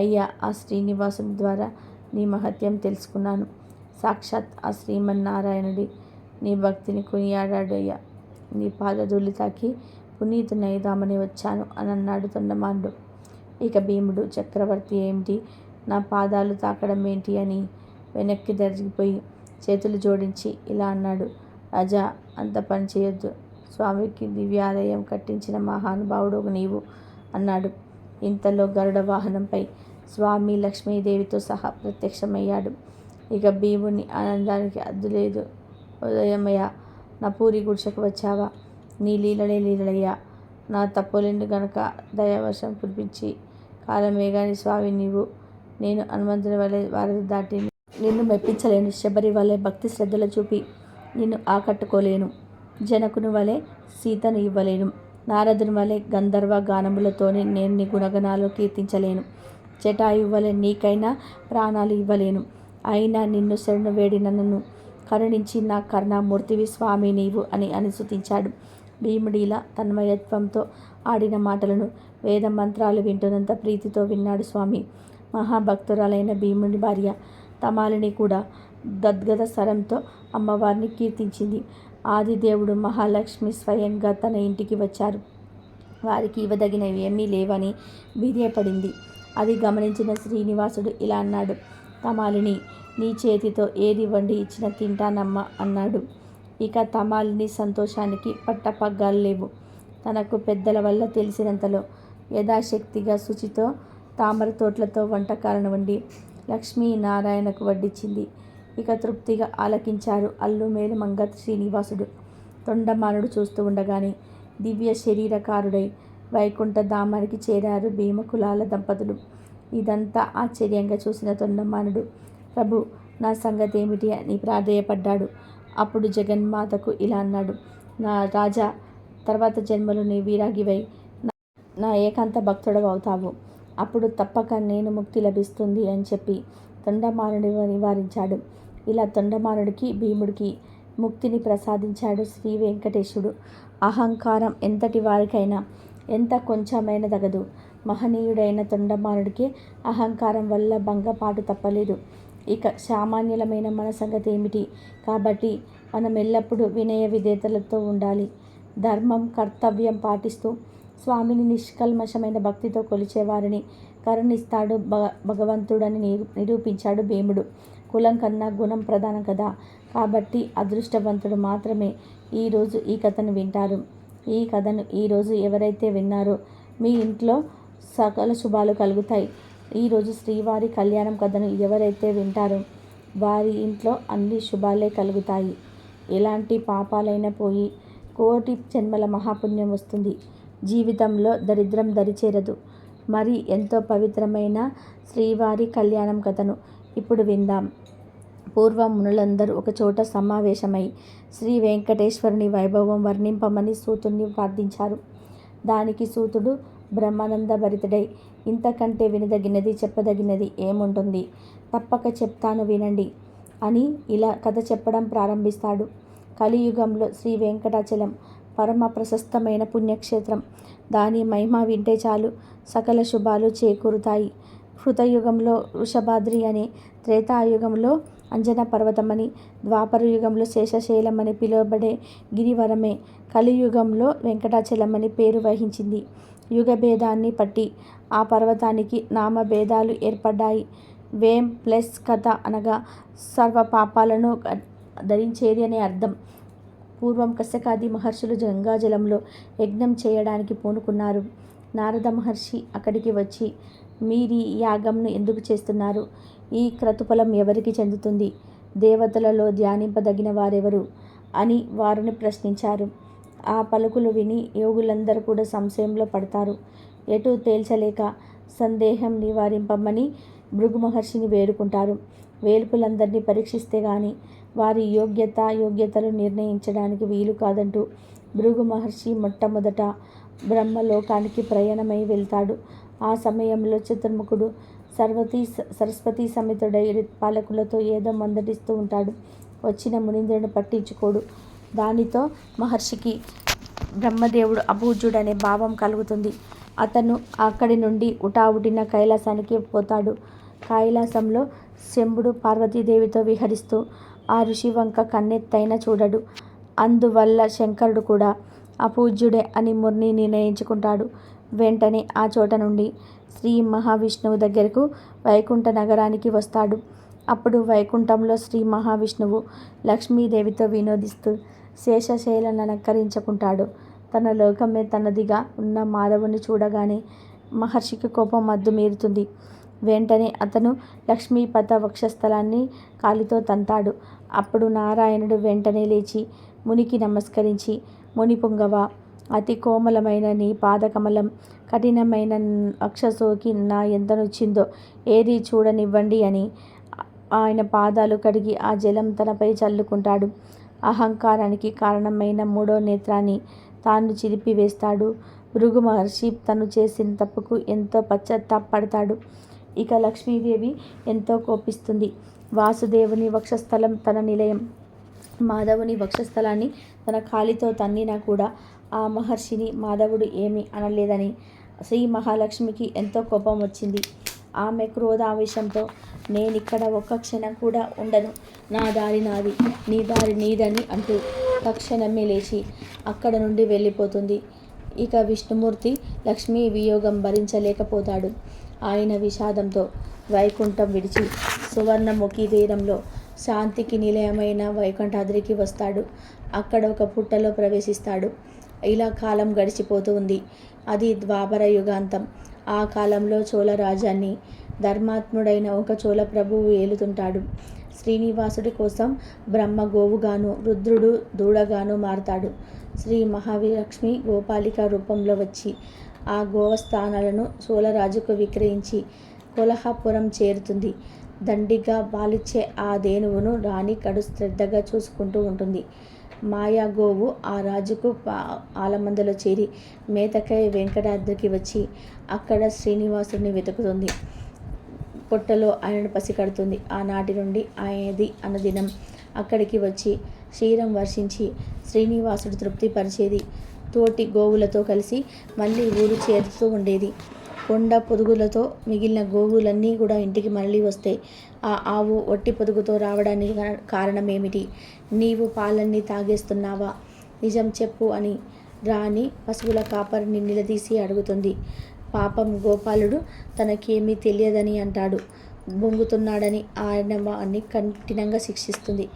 S1: అయ్యా, ఆ శ్రీనివాసుని ద్వారా నీ మహత్యం తెలుసుకున్నాను. సాక్షాత్ ఆ శ్రీమన్నారాయణుడి నీ భక్తిని కొనియాడాడయ్యా. నీ పాదధూళి తాకి పునీతునైదామని వచ్చాను అని అన్నాడు తొండమానుడు. ఇక భీముడు, చక్రవర్తి ఏమిటి, నా పాదాలు తాకడం ఏంటి అని వెనక్కి జరిగిపోయి చేతులు జోడించి ఇలా అన్నాడు. రాజా, అంత పని చేయొద్దు. స్వామికి దివ్యాలయం కట్టించిన మహానుభావుడు నీవు అన్నాడు. ఇంతలో గరుడ వాహనంపై స్వామి లక్ష్మీదేవితో సహా ప్రత్యక్షమయ్యాడు. ఇక భీముని ఆనందానికి అద్దులేదు. ఉదయమయ్య, నా పూరి గుడిసెకు వచ్చావా? నీ లీలలే లీలలయ్యా. నా తప్పులెండు గనక దయావర్షం కురిపించి కాలమేగాని స్వామి నీవు. నేను హనుమంతుని వలె వారధి దాటి నిన్ను మెప్పించలేను. శబరి వలె భక్తి శ్రద్ధలు చూపి నిన్ను ఆకట్టుకోలేను. జనకుని వలె సీతను ఇవ్వలేను. నారదుని వలె గంధర్వ గానములతోనే నేను నీ గుణగణాలు కీర్తించలేను. జటాయు వలె నీకైనా ప్రాణాలు ఇవ్వలేను. అయినా నిన్ను శరణు వేడిన నన్ను కరుణించి నా కరుణామూర్తివి స్వామి నీవు అని అనుస్తుతించాడు. భీముడిలా తన్మయత్వంతో ఆడిన మాటలను వేద మంత్రాలు వింటున్నంత ప్రీతితో విన్నాడు స్వామి. మహాభక్తురాలైన భీముని భార్య తమాలిని కూడా గద్గద స్వరంతో అమ్మవారిని కీర్తించింది. ఆదిదేవుడు మహాలక్ష్మి స్వయంగా తన ఇంటికి వచ్చారు. వారికి ఇవ్వదగినవి ఏమీ లేవని బిర్యపడింది. అది గమనించిన శ్రీనివాసుడు ఇలా అన్నాడు, తమాలిని, నీ చేతితో ఏది వండి ఇచ్చినా తింటానమ్మా అన్నాడు. ఇక తమాలిని సంతోషానికి పట్టపగ్గాలు లేవు. తనకు పెద్దల వల్ల తెలిసినంతలో యథాశక్తిగా శుచితో తామర తోట్లతో వంటకాలను వండి లక్ష్మీనారాయణకు వడ్డించింది. ఇక తృప్తిగా ఆలకించారు అల్లుమేలు మంగ శ్రీనివాసుడు. తొండమానుడు చూస్తూ ఉండగానే దివ్య శరీరకారుడై వైకుంఠ ధామానికి చేరారు భీమకులాల దంపతులు. ఇదంతా ఆశ్చర్యంగా చూసిన తొండమానుడు, ప్రభు, నా సంగతి ఏమిటి అని ప్రాధేయపడ్డాడు. అప్పుడు జగన్మాతకు ఇలా అన్నాడు, నా రాజా, తర్వాత జన్మలు నీ వీరాగివై నా ఏకాంత భక్తుడవు అవుతావు. అప్పుడు తప్పక నేను ముక్తి లభిస్తుంది అని చెప్పి తొండమానుడి నివారించాడు. ఇలా తొండమానుడికి భీముడికి ముక్తిని ప్రసాదించాడు శ్రీ వెంకటేశుడు. అహంకారం ఎంతటి వారికైనా ఎంత కొంచెమైన తగదు. మహనీయుడైన తొండమానుడికి అహంకారం వల్ల భంగపాటు తప్పలేదు. ఇక సామాన్యులమైన మన సంగతి ఏమిటి? కాబట్టి మనం ఎల్లప్పుడూ వినయ విధేయతలతో ఉండాలి. ధర్మం, కర్తవ్యం పాటిస్తూ స్వామిని నిష్కల్మషమైన భక్తితో కొలిచేవారిని కరుణిస్తాడు భగవంతుడని నిరూపించాడు భీముడు. కులం కన్నా గుణం ప్రధానం కదా. కాబట్టి అదృష్టవంతుడు మాత్రమే ఈరోజు ఈ కథను వింటారు. ఈ కథను ఈరోజు ఎవరైతే విన్నారో మీ ఇంట్లో సకల శుభాలు కలుగుతాయి. ఈరోజు శ్రీవారి కళ్యాణం కథను ఎవరైతే వింటారో వారి ఇంట్లో అన్ని శుభాలే కలుగుతాయి. ఎలాంటి పాపాలైనా పోయి కోటి జన్మల మహాపుణ్యం వస్తుంది. జీవితంలో దరిద్రం దరిచేరదు. మరి ఎంతో పవిత్రమైన శ్రీవారి కళ్యాణం కథను ఇప్పుడు విందాం. పూర్వం మునులందరూ ఒకచోట సమావేశమై శ్రీ వెంకటేశ్వరుని వైభవం వర్ణింపమని సూతుడిని ప్రార్థించారు. దానికి సూతుడు బ్రహ్మానంద భరితుడై, ఇంతకంటే వినదగినది చెప్పదగినది ఏముంటుంది? తప్పక చెప్తాను వినండి అని ఇలా కథ చెప్పడం ప్రారంభిస్తాడు. కలియుగంలో శ్రీ వెంకటాచలం పరమ ప్రశస్తమైన పుణ్యక్షేత్రం. దాని మహిమ వింటే చాలు సకల శుభాలు చేకూరుతాయి. కృతయుగంలో వృషభాద్రి అని, త్రేతాయుగంలో అంజన పర్వతమని, ద్వాపర యుగంలో శేషశైలమని పిలువబడే గిరివరమే కలియుగంలో వెంకటాచలమని పేరు వహించింది. యుగభేదాన్ని బట్టి ఆ పర్వతానికి నామభేదాలు ఏర్పడ్డాయి. వేం ప్లస్ కథ అనగా సర్వ పాపాలను ధరించేది అనే అర్థం. పూర్వం కశ్యకాది మహర్షులు గంగాజలంలో యజ్ఞం చేయడానికి పూనుకున్నారు. నారద మహర్షి అక్కడికి వచ్చి, మీరీ యాగంను ఎందుకు చేస్తున్నారు? ఈ క్రతుఫలం ఎవరికి చెందుతుంది? దేవతలలో ధ్యానింపదగిన వారెవరు అని వారిని ప్రశ్నించారు. ఆ పలుకులు విని యోగులందరూ కూడా సంశయంలో పడతారు. ఎటు తేల్చలేక సందేహం నివారింపమని భృగు మహర్షిని వేడుకుంటారు. వేల్పులందరినీ పరీక్షిస్తే గాని వారి యోగ్యతలు నిర్ణయించడానికి వీలు కాదంటూ భృగు మహర్షి మొట్టమొదట బ్రహ్మలోకానికి ప్రయాణమై వెళ్తాడు. ఆ సమయంలో చతుర్ముఖుడు సరస్వతీ సమేతుడై పాలకులతో ఏదో మందటిస్తూ ఉంటాడు. వచ్చిన మునీంద్రుని పట్టించుకోడు. దానితో మహర్షికి బ్రహ్మదేవుడు అపూజ్యుడనే భావం కలుగుతుంది. అతను అక్కడి నుండి ఉటావుటిన కైలాసానికి పోతాడు. కైలాసంలో శంభుడు పార్వతీదేవితో విహరిస్తూ ఆ ఋషి వంక కన్నెత్తైనా చూడడు. అందువల్ల శంకరుడు కూడా అపూజ్యుడే అని ముని నిర్ణయించుకుంటాడు. వెంటనే ఆ చోట నుండి శ్రీ మహావిష్ణువు దగ్గరకు వైకుంఠ నగరానికి వస్తాడు. అప్పుడు వైకుంఠంలో శ్రీ మహావిష్ణువు లక్ష్మీదేవితో వినోదిస్తూ శేషశైలను అలంకరించుకుంటాడు. తన లోకమే తనదిగా ఉన్న మాధవుని చూడగానే మహర్షికి కోపం అద్దుమీరుతుంది. వెంటనే అతను లక్ష్మీపత వక్షస్థలాన్ని కాలితో తంతాడు. అప్పుడు నారాయణుడు వెంటనే లేచి మునికి నమస్కరించి, మునిపుంగవ, అతి కోమలమైన నీ పాదకమలం కఠినమైన అక్షసోకి నా ఎంత నొచ్చిందో ఏది చూడనివ్వండి అని ఆయన పాదాలు కడిగి ఆ జలం తనపై చల్లుకుంటాడు. అహంకారానికి కారణమైన మూడో నేత్రాన్ని తాను చిరిపివేస్తాడు. భృగు మహర్షి తను చేసిన తప్పుకు ఎంతో పశ్చాత్తాపడతాడు. ఇక లక్ష్మీదేవి ఎంతో కోపిస్తుంది. వాసుదేవుని వక్షస్థలం తన నిలయం. మాధవుని వక్షస్థలాన్ని తన కాలితో తన్నినా కూడా ఆ మహర్షిని మాధవుడు ఏమీ అనలేదని శ్రీ మహాలక్ష్మికి ఎంతో కోపం వచ్చింది. ఆమె క్రోధావేశంతో నేనిక్కడ ఒక్క క్షణం కూడా ఉండను, నా దారి నాది, నీ దారి నీదని అంటూ తక్షణమే లేచి అక్కడ నుండి వెళ్ళిపోతుంది. ఇక విష్ణుమూర్తి లక్ష్మీ వియోగం భరించలేకపోతాడు. ఆయన విషాదంతో వైకుంఠం విడిచి సువర్ణముఖి తీరంలో శాంతికి నిలయమైన వైకుంఠాద్రికి వస్తాడు. అక్కడ ఒక పుట్టలో ప్రవేశిస్తాడు. ఇలా కాలం గడిచిపోతూ ఉంది. అది ద్వాపర యుగాంతం. ఆ కాలంలో చోళ రాజ్యాన్ని ధర్మాత్ముడైన ఒక చోళ ప్రభువు ఏలుతుంటాడు. శ్రీనివాసుడి కోసం బ్రహ్మ గోవుగాను, రుద్రుడు దూడగాను మారతాడు. శ్రీ మహాలక్ష్మి గోపాలిక రూపంలో వచ్చి ఆ గోవస్థానాలను చోళరాజుకు విక్రయించి కొల్హాపురం చేరుతుంది. దండిగా పాలిచ్చే ఆ ధేనువును రాణి కడు శ్రద్ధగా చూసుకుంటూ ఉంటుంది. మాయా గోవు ఆ రాజుకు ఆలమందలో చేరి మేతకై వెంకటాద్రికి వచ్చి అక్కడ శ్రీనివాసుడిని వెతుకుతుంది. పొట్టలో ఆయనను పసికడుతుంది. ఆనాటి నుండి ఆయనది అనుదినం అక్కడికి వచ్చి క్షీరం వర్షించి శ్రీనివాసుడు తృప్తిపరిచేది. తోటి గోవులతో కలిసి మళ్ళీ ఊరు చేరుతూ ఉండేది. కొండ పొదుగులతో మిగిలిన గోవులన్నీ కూడా ఇంటికి మళ్ళీ వస్తాయి. ఆ ఆవు ఒట్టి పొదుగుతో రావడానికి కారణమేమిటి? నీవు పాలన్నీ తాగేస్తున్నావా? నిజం చెప్పు అని రాణి పశువుల కాపరిని నిలదీసి అడుగుతుంది. పాపం గోపాలుడు తనకేమీ తెలియదని అంటాడు. బొంగుతున్నాడని ఆయన వాణ్ణి కఠినంగా శిక్షిస్తుంది.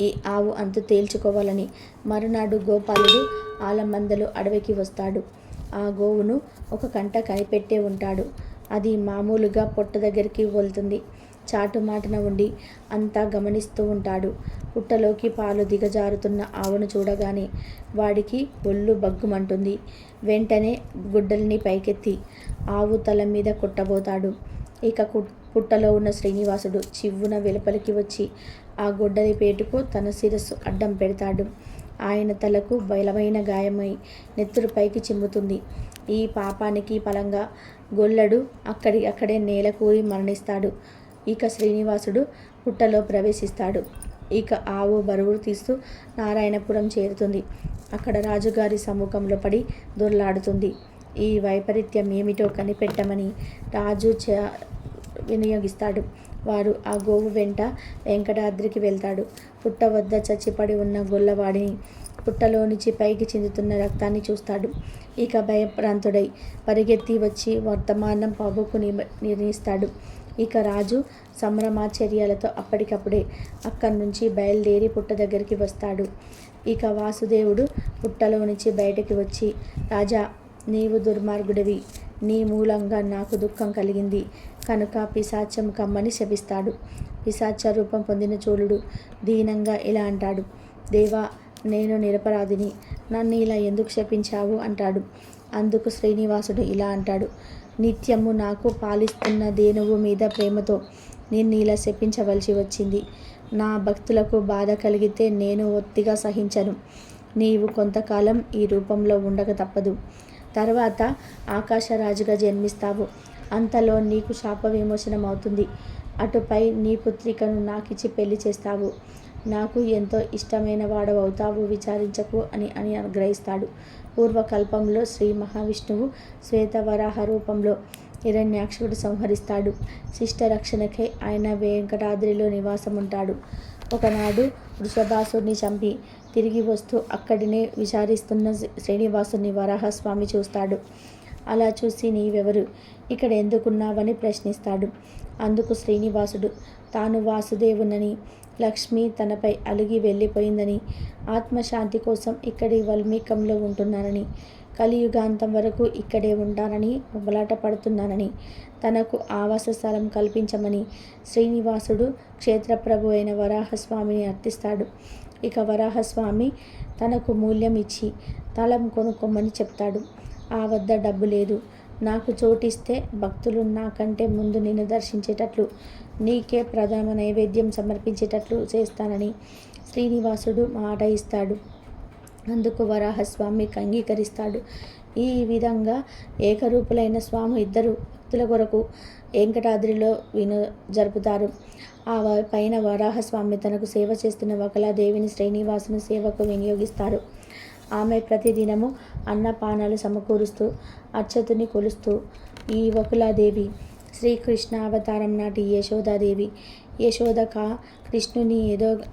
S1: ఈ ఆవు అంతు తేల్చుకోవాలని మరునాడు గోపాలుడు ఆలమందలు అడవికి వస్తాడు. ఆ గోవును ఒక కంట కనిపెట్టే ఉంటాడు. అది మామూలుగా పొట్ట దగ్గరికి వెళ్తుంది. చాటుమాటున ఉండి అంతా గమనిస్తూ ఉంటాడు. పుట్టలోకి పాలు దిగజారుతున్న ఆవును చూడగానే వాడికి ఒళ్ళు బగ్గుమంటుంది. వెంటనే గుడ్డల్ని పైకెత్తి ఆవు తల మీద కొట్టబోతాడు. ఇక పుట్టలో ఉన్న శ్రీనివాసుడు చివ్వున వెలుపలికి వచ్చి ఆ గొడ్డలి పేటుకు తన శిరస్సు అడ్డం పెడతాడు. ఆయన తలకు బలమైన గాయమై నెత్తురు పైకి చిమ్ముతుంది. ఈ పాపానికి ఫలంగా గొల్లడు అక్కడే నేలకూరి మరణిస్తాడు. ఇక శ్రీనివాసుడు పుట్టలో ప్రవేశిస్తాడు. ఇక ఆవు బరువు తీస్తూ నారాయణపురం చేరుతుంది. అక్కడ రాజుగారి సముఖంలో పడి దొర్లాడుతుంది. ఈ వైపరీత్యం ఏమిటో కనిపెట్టమని రాజు వినియోగిస్తాడు. వారు ఆ గోవు వెంట వెంకటాద్రికి వెళ్తాడు. పుట్ట వద్ద చచ్చిపడి ఉన్న గొల్లవాడిని, పుట్టలో నుంచి పైకి చెందుతున్న రక్తాన్ని చూస్తాడు. ఇక భయప్రాంతుడై పరిగెత్తి వచ్చి వర్తమానం బాబుకు నిర్ణయిస్తాడు. ఇక రాజు సంభ్రమాశ్చర్యాలతో అప్పటికప్పుడే అక్కడి నుంచి బయలుదేరి పుట్ట దగ్గరికి వస్తాడు. ఇక వాసుదేవుడు పుట్టలో నుంచి బయటకి వచ్చి, రాజా, నీవు దుర్మార్గుడివి, నీ మూలంగా నాకు దుఃఖం కలిగింది కనుక పిశాచం కమ్మని శపిస్తాడు. పిశాచ రూపం పొందిన చోళుడు దీనంగా ఇలా అంటాడు, దేవా, నేను నిరపరాధిని, నన్ను ఇలా ఎందుకు శపించావు అంటాడు. అందుకు శ్రీనివాసుడు ఇలా అంటాడు, నిత్యము నాకు పాలిస్తున్న ధేనువు మీద ప్రేమతో నిన్ను ఇలా శపించవలసి వచ్చింది. నా భక్తులకు బాధ కలిగితే నేను ఒత్తిగా సహించను. నీవు కొంతకాలం ఈ రూపంలో ఉండక తప్పదు. తర్వాత ఆకాశరాజుగా జన్మిస్తావు. అంతలో నీకు శాప విమోచనం అవుతుంది. అటుపై నీ పుత్రికను నాకిచ్చి పెళ్లి చేస్తావు. నాకు ఎంతో ఇష్టమైన వాడవవుతావు, విచారించకు అని అనుగ్రహిస్తాడు. పూర్వకల్పంలో శ్రీ మహావిష్ణువు శ్వేతవరాహ రూపంలో హిరణ్యాక్షుడు సంహరిస్తాడు. శిష్ట రక్షణకై ఆయన వెంకటాద్రిలో నివాసం ఉంటాడు. ఒకనాడు వృషభాసుని చంపి తిరిగి వస్తూ అక్కడినే విచారిస్తున్న శ్రీనివాసుని వరాహస్వామి చూస్తాడు. అలా చూసి నీవెవరు, ఇక్కడ ఎందుకున్నావని ప్రశ్నిస్తాడు. అందుకు శ్రీనివాసుడు తాను వాసుదేవునని, లక్ష్మి తనపై అలిగి వెళ్ళిపోయిందని, ఆత్మశాంతి కోసం ఇక్కడి వల్మీకంలో ఉంటున్నానని, కలియుగాంతం వరకు ఇక్కడే ఉంటానని మొబలాట పడుతున్నానని, తనకు ఆవాస స్థలం కల్పించమని శ్రీనివాసుడు క్షేత్రప్రభు అయిన వరాహస్వామిని అర్థిస్తాడు. ఇక వరాహస్వామి తనకు మూల్యం ఇచ్చి తలం కొనుక్కోమని చెప్తాడు. ఆ వద్ద డబ్బు లేదు, నాకు చోటిస్తే భక్తులు నాకంటే ముందు నిన్ను దర్శించేటట్లు, నీకే ప్రథమ నైవేద్యం సమర్పించేటట్లు చేస్తానని శ్రీనివాసుడు మాట ఇస్తాడు. అందుకు వరాహస్వామి అంగీకరిస్తాడు. ఈ విధంగా ఏకరూపులైన స్వామి ఇద్దరు భక్తుల కొరకు వెంకటాద్రిలో జరుపుతారు. ఆ పైన వరాహస్వామి తనకు సేవ చేస్తున్న వకలాదేవిని శ్రీనివాసుని సేవకు వినియోగిస్తారు. ఆమె ప్రతిదినము అన్నపానాలు సమకూరుస్తూ అర్చతుని కొలుస్తూ ఈ వకులాదేవి శ్రీకృష్ణ అవతారం నాటి యశోదాదేవి. యశోద కృష్ణుని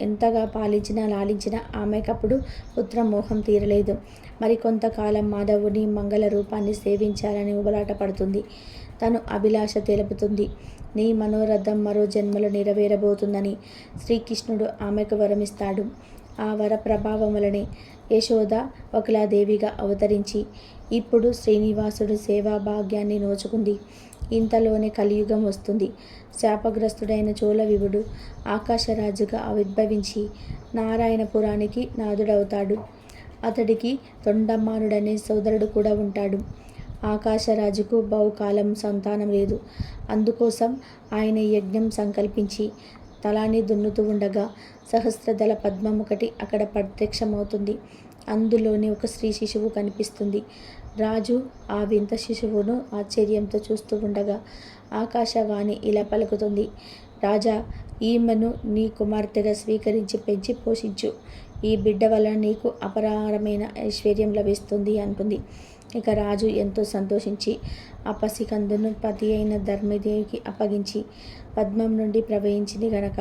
S1: ఎంతగా పాలించినా లాలించినా ఆమెకప్పుడు పుత్రమోహం తీరలేదు. మరికొంతకాలం మాధవుని మంగళ రూపాన్ని సేవించాలని ఉబలాట పడుతుంది. తను అభిలాష తెలుపుతుంది. నీ మనోరథం మరో జన్మలో నెరవేరబోతుందని శ్రీకృష్ణుడు ఆమెకు వరమిస్తాడు. ఆ వర ప్రభావం వలనే యశోద వకులాదేవిగా అవతరించి ఇప్పుడు శ్రీనివాసుడు సేవా భాగ్యాన్ని నోచుకుంది. ఇంతలోనే కలియుగం వస్తుంది. శాపగ్రస్తుడైన చోళవిభుడు ఆకాశరాజుగా ఆవిర్భవించి నారాయణపురానికి నాథుడవుతాడు. అతడికి తొండమానుడనే సోదరుడు కూడా ఉంటాడు. ఆకాశరాజుకు బహుకాలం సంతానం లేదు. అందుకోసం ఆయన యజ్ఞం సంకల్పించి తలాన్ని దున్నుతూ ఉండగా సహస్రదళ పద్మం ఒకటి అక్కడ ప్రత్యక్షమవుతుంది. అందులోని ఒక స్త్రీ శిశువు కనిపిస్తుంది. రాజు ఆ వింత శిశువును ఆశ్చర్యంతో చూస్తూ ఉండగా ఆకాశవాణి ఇలా పలుకుతుంది. రాజా, ఈమెను నీ కుమార్తెగా స్వీకరించి పెంచి పోషించు. ఈ బిడ్డ వలన నీకు అపారమైన ఐశ్వర్యం లభిస్తుంది అంటుంది. ఇక రాజు ఎంతో సంతోషించి ఆ పసికందును పతి అయిన ధర్మదేవికి అప్పగించి పద్మం నుండి ప్రవహించింది గనక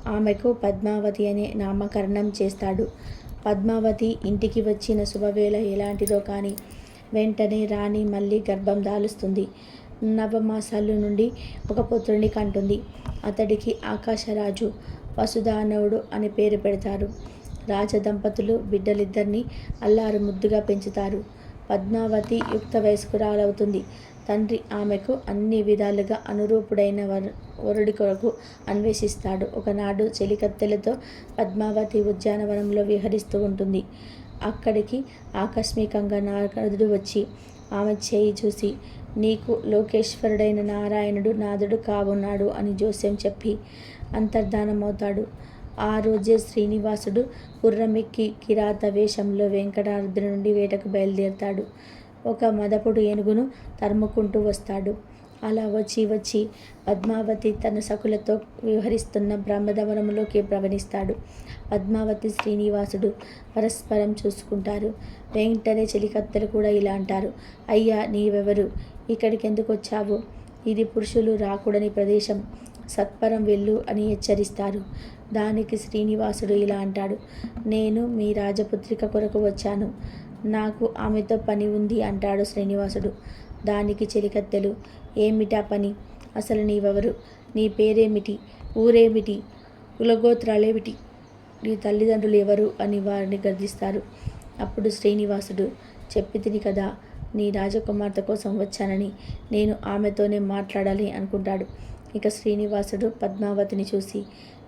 S1: ఆమెకు పద్మావతి అనే నామకరణం చేస్తాడు. పద్మావతి ఇంటికి వచ్చిన శుభవేళ ఎలాంటిదో కానీ వెంటనే రాణి మళ్ళీ గర్భం దాలుస్తుంది. నవమాసాల నుండి ఒక పుత్రుని కంటుంది. అతడికి ఆకాశరాజు వసుదానవుడు అని పేరు పెడతారు. రాజదంపతులు బిడ్డలిద్దరినీ అల్లారు ముద్దుగా పెంచుతారు. పద్మావతి యుక్త వయస్కురాలవుతుంది. తండ్రి ఆమెకు అన్ని విధాలుగా అనురూపుడైన వరుడి కొరకు అన్వేషిస్తాడు. ఒకనాడు చెలికత్తెలతో పద్మావతి ఉద్యానవనంలో విహరిస్తూ ఉంటుంది. అక్కడికి ఆకస్మికంగా నారదుడు వచ్చి ఆమె చేయి చూసి, నీకు లోకేశ్వరుడైన నారాయణుడు నాథుడు కావున్నాడు అని జోస్యం చెప్పి అంతర్ధానమవుతాడు. ఆ రోజే శ్రీనివాసుడు గుర్రమెక్కి కిరాత వేషంలో వెంకటాద్రి నుండి వేటకు బయలుదేరతాడు. ఒక మదపుడు ఏనుగును తరుముకుంటూ వస్తాడు. అలా వచ్చి పద్మావతి తన సకులతో విహరిస్తున్న బ్రహ్మదవనంలోకి ప్రవహిస్తాడు. పద్మావతి శ్రీనివాసుడు పరస్పరం చూసుకుంటారు. వెంటనే చెలికత్తెలు కూడా ఇలా అంటారు. అయ్యా, నీవెవరు? ఇక్కడికి ఎందుకు వచ్చావు? ఇది పురుషులు రాకూడని ప్రదేశం. సత్వరం వెళ్ళు అని హెచ్చరిస్తారు. దానికి శ్రీనివాసుడు ఇలా అంటాడు. నేను మీ రాజపుత్రిక కొరకు వచ్చాను. నాకు ఆమెతో పని ఉంది అంటాడు శ్రీనివాసుడు. దానికి చెలికత్తెలు, ఏమిటా పని? అసలు నీవెవరు? నీ పేరేమిటి? ఊరేమిటి? కులగోత్రాలేమిటి? నీ తల్లిదండ్రులు ఎవరు అని వారిని గర్దిస్తారు. అప్పుడు శ్రీనివాసుడు, చెప్పితిని కదా నీ రాజకుమార్తె కోసం వచ్చానని, నేను ఆమెతోనే మాట్లాడాలి అనుకుంటాడు. ఇక శ్రీనివాసుడు పద్మావతిని చూసి,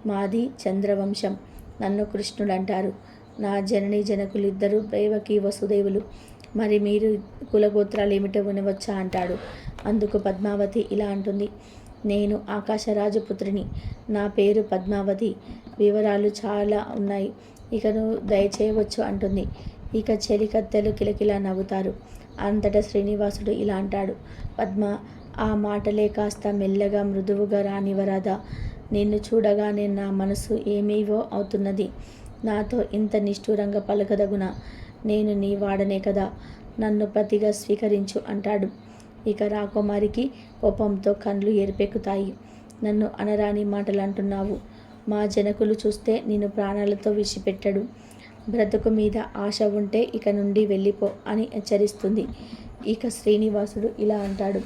S1: మాది చంద్రవంశం. నన్ను కృష్ణుడు అంటారు. నా జనని జనకులు ఇద్దరు దేవకి వసుదేవులు. మరి మీరు కులగోత్రాలు ఏమిటో వినవచ్చా అంటాడు. అందుకు పద్మావతి ఇలా అంటుంది. నేను ఆకాశరాజపుత్రిని. నా పేరు పద్మావతి. వివరాలు చాలా ఉన్నాయి. ఇక నువ్వు దయచేయవచ్చు అంటుంది. ఇక చెలికత్తెలు కిలకిలా నవ్వుతారు. అంతటా శ్రీనివాసుడు ఇలా అంటాడు. పద్మ, ఆ మాటలే కాస్త మెల్లగా మృదువుగా రానివరాదా? నిన్ను చూడగానే నా మనసు ఏమేవో అవుతున్నది. నాతో ఇంత నిష్ఠూరంగా పలకదగునా? నేను నీ వాడనే కదా, నన్ను పతిగా స్వీకరించు అంటాడు. ఇక రాకుమారికి కోపంతో కండ్లు ఎరిపెక్కుతాయి. నన్ను అనరాని మాటలు అంటున్నావు. మా జనకులు చూస్తే నిన్ను ప్రాణాలతో విడిచిపెట్టడు. బ్రతుకు మీద ఆశ ఉంటే ఇక నుండి వెళ్ళిపో అని హెచ్చరిస్తుంది. ఇక శ్రీనివాసుడు ఇలా అంటాడు.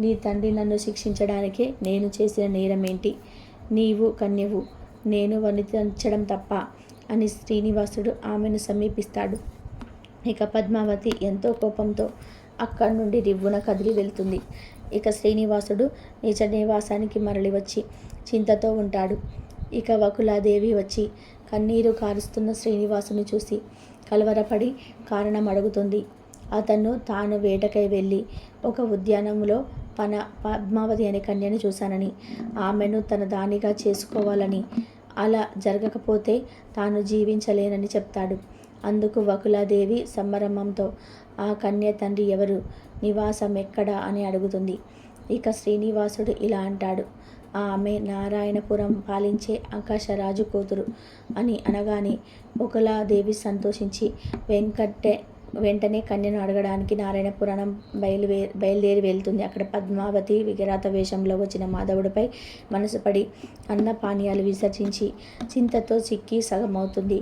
S1: నీ తండ్రి నన్ను శిక్షించడానికే నేను చేసిన నేరమేంటి? నీవు కన్యవు, నేను వనితించడం తప్ప అని శ్రీనివాసుడు ఆమెను సమీపిస్తాడు. ఇక పద్మావతి ఎంతో కోపంతో అక్కడి నుండి రివ్వున కదిలి వెళ్తుంది. ఇక శ్రీనివాసుడు నిజ నివాసానికి మరలి వచ్చి చింతతో ఉంటాడు. ఇక వకులాదేవి వచ్చి కన్నీరు కారుస్తున్న శ్రీనివాసుని చూసి కలవరపడి కారణం అడుగుతుంది. అతను తాను వేటకై వెళ్ళి ఒక ఉద్యానంలో పద్మావతి అనే కన్యను చూశానని, ఆమెను తన దానిగా చేసుకోవాలని, అలా జరగకపోతే తాను జీవించలేనని చెప్తాడు. అందుకు వకులాదేవి సంభ్రమంతో ఆ కన్య తండ్రి ఎవరు, నివాసం ఎక్కడా అని అడుగుతుంది. ఇక శ్రీనివాసుడు ఇలా అంటాడు. ఆమె నారాయణపురం పాలించే ఆకాశరాజు కూతురు అని అనగానే వకులాదేవి సంతోషించి వెంటనే కన్యను అడగడానికి నారాయణ పురాణం బయలుదేరి వెళ్తుంది. అక్కడ పద్మావతి వికిరాత వేషంలో వచ్చిన మాధవుడిపై మనసు పడి అన్న పానీయాలు విసర్జించి చింతతో చిక్కి సగమవుతుంది.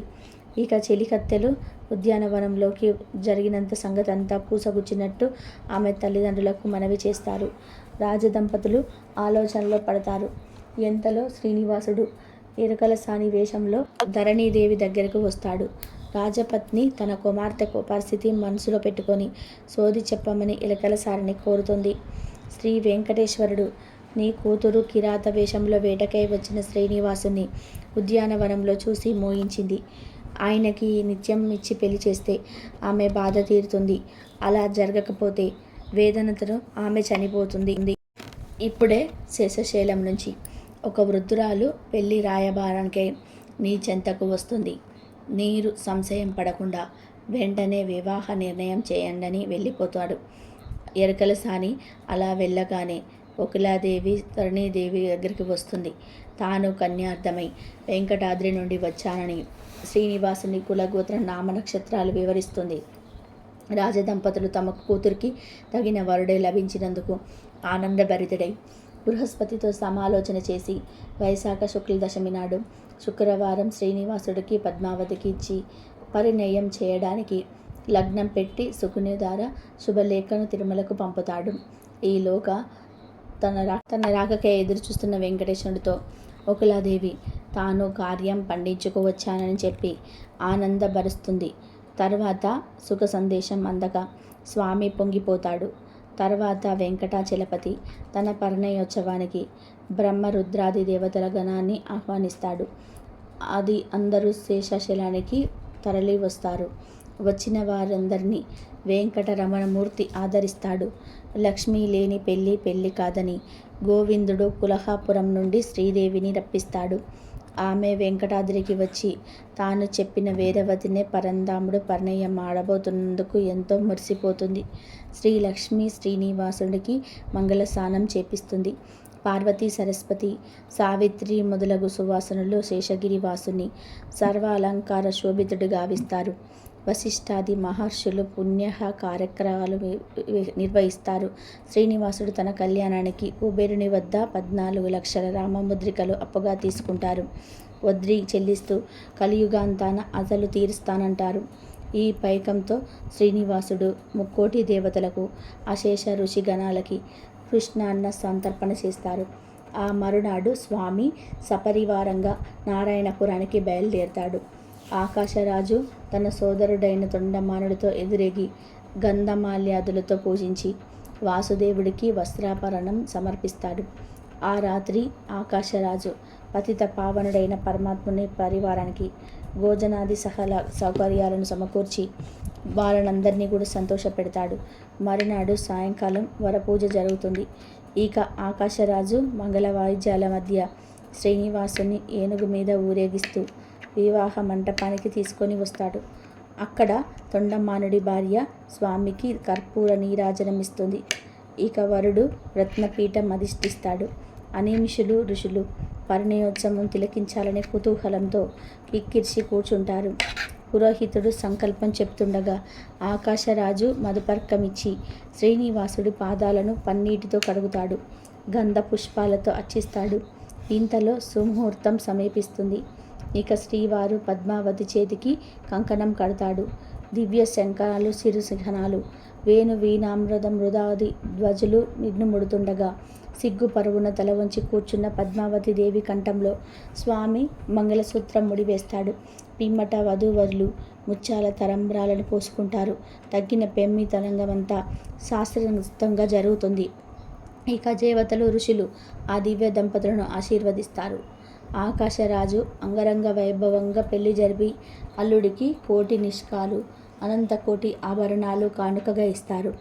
S1: ఇక చెలికత్తెలు ఉద్యానవనంలోకి జరిగినంత సంగతి అంతా పూసగుచ్చినట్టు ఆమె తల్లిదండ్రులకు మనవి చేస్తారు. రాజదంపతులు ఆలోచనలో పడతారు. ఎంతలో శ్రీనివాసుడు ఎరుకలసాని వేషంలో ధరణీదేవి దగ్గరకు వస్తాడు. రాజపత్ని తన కుమార్తె పరిస్థితి మనసులో పెట్టుకొని సోది చెప్పమని ఎలకలసారిని కోరుతుంది. శ్రీ వెంకటేశ్వరుడు నీ కూతురు కిరాత వేషంలో వేటకై వచ్చిన శ్రీనివాసుని ఉద్యానవనంలో చూసి మోయించింది. ఆయనకి నిత్యం ఇచ్చి పెళ్లి చేస్తే ఆమె బాధ తీరుతుంది. అలా జరగకపోతే వేదనతో ఆమె చనిపోతుంది. ఇప్పుడే శేషశైలం నుంచి ఒక వృద్ధురాలు పెళ్లి రాయబారానికై నీ చెంతకు వస్తుంది. నీరు సంశయం పడకుండా వెంటనే వివాహ నిర్ణయం చేయండని వెళ్ళిపోతాడు. ఎరకలసాని అలా వెళ్ళగానే ఒకలాదేవి ధరణీదేవి దగ్గరికి వస్తుంది. తాను కన్యార్థమై వెంకటాద్రి నుండి వచ్చానని శ్రీనివాసుని కులగోత్ర నామ నక్షత్రాలు వివరిస్తుంది. రాజదంపతులు తమ కూతురికి తగిన వరుడే లభించినందుకు ఆనందభరితుడై బృహస్పతితో సమాలోచన చేసి వైశాఖ శుక్ల దశమి నాడు శుక్రవారం శ్రీనివాసుడికి పద్మావతికి ఇచ్చి పరిణయం చేయడానికి లగ్నం పెట్టి శకుని ద్వారా శుభలేఖను తిరుమలకు పంపుతాడు. ఈలోగా తన రాకకే ఎదురుచూస్తున్న వెంకటేశ్వరుడితో ఒకలాదేవి తాను కార్యం పండించుకోవచ్చానని చెప్పి ఆనందభరుస్తుంది. తర్వాత సుఖ సందేశం అందక స్వామి పొంగిపోతాడు. తర్వాత వెంకటాచలపతి తన పరిణయోత్సవానికి బ్రహ్మరుద్రాది దేవతల గణాన్ని ఆహ్వానిస్తాడు. అది అందరూ శేషశైలానికి తరలి వస్తారు. వచ్చిన వారందరినీ వెంకటరమణమూర్తి ఆదరిస్తాడు. లక్ష్మీ లేని పెళ్ళి కాదని గోవిందుడు కులహాపురం నుండి శ్రీదేవిని రప్పిస్తాడు. ఆమె వెంకటాద్రికి వచ్చి తాను చెప్పిన వేదవతినే పరంధాముడు పరిణయం ఆడబోతున్నందుకు ఎంతో మురిసిపోతుంది. శ్రీలక్ష్మి శ్రీనివాసుడికి మంగళస్నానం చేపిస్తుంది. పార్వతీ సరస్వతి సావిత్రి మొదలగు సువాసనలు శేషగిరివాసుని సర్వ అలంకార శోభితుడు గావిస్తారు. వశిష్ఠాది మహర్షులు పుణ్య కార్యక్రమాలు నిర్వహిస్తారు. శ్రీనివాసుడు తన కళ్యాణానికి కుబేరుని వద్ద 14 లక్షల రామముద్రికలు అప్పుగా తీసుకుంటారు. వద్రి చెల్లిస్తూ కలియుగాంతాన అసలు తీరుస్తానంటారు. ఈ పైకంతో శ్రీనివాసుడు 3 కోటి దేవతలకు అశేష ఋషిగణాలకి కృష్ణాన్న సంతర్పణ చేస్తారు. ఆ మరునాడు స్వామి సపరివారంగా నారాయణపురానికి బయలుదేరతాడు. ఆకాశరాజు తన సోదరుడైన తొండమానుడితో ఎదురేగి గంధమాల్యాదులతో పూజించి వాసుదేవుడికి వస్త్రాభరణం సమర్పిస్తాడు. ఆ రాత్రి ఆకాశరాజు పతిత పావనుడైన పరమాత్ముని పరివారానికి భోజనాది సౌకర్యాలను సమకూర్చి వాళ్ళనందరినీ కూడా సంతోషపెడతాడు. మరునాడు సాయంకాలం వరపూజ జరుగుతుంది. ఇక ఆకాశరాజు మంగళ వాయిద్యాల మధ్య శ్రీనివాసుని ఏనుగు మీద ఊరేగిస్తూ వివాహ మంటపానికి తీసుకొని వస్తాడు. అక్కడ తొండమానుడి భార్య స్వామికి కర్పూర నీరాజనమిస్తుంది. ఇక వరుడు రత్నపీఠం అధిష్ఠిస్తాడు. అనిమిషులు ఋషులు పరిణయోత్సవం తిలకించాలనే కుతూహలంతో కిక్కిర్చి కూర్చుంటారు. పురోహితుడు సంకల్పం చెప్తుండగా ఆకాశరాజు మధుపర్కమిచ్చి శ్రీనివాసుడి పాదాలను పన్నీటితో కడుగుతాడు. గంధ పుష్పాలతో అర్చిస్తాడు. ఇంతలో సుముహూర్తం సమీపిస్తుంది. ఇక శ్రీవారు పద్మావతి చేతికి కంకణం కడతాడు. దివ్య శంఖాలు సిరుసింహనాలు వేణు వీణామృత మృదాది ధ్వజులు నిన్నుముడుతుండగా సిగ్గు పరువున తల వంచి కూర్చున్న పద్మావతి దేవి కంఠంలో స్వామి మంగళసూత్రం ముడివేస్తాడు. పిమ్మట వధూవరులు ముత్యాల తరంబ్రాలను పోసుకుంటారు. తగ్గిన పెమ్మి తరంగమంతా శాస్త్రోక్తంగా జరుగుతుంది. ఇక దేవతలు ఋషులు ఆ దివ్య దంపతులను ఆశీర్వదిస్తారు. ఆకాశరాజు అంగరంగ వైభవంగా పెళ్లి జరిపి అల్లుడికి 1 కోటి నిష్కాలు అనంతకోటి ఆభరణాలు కానుకగా ఇస్తారు.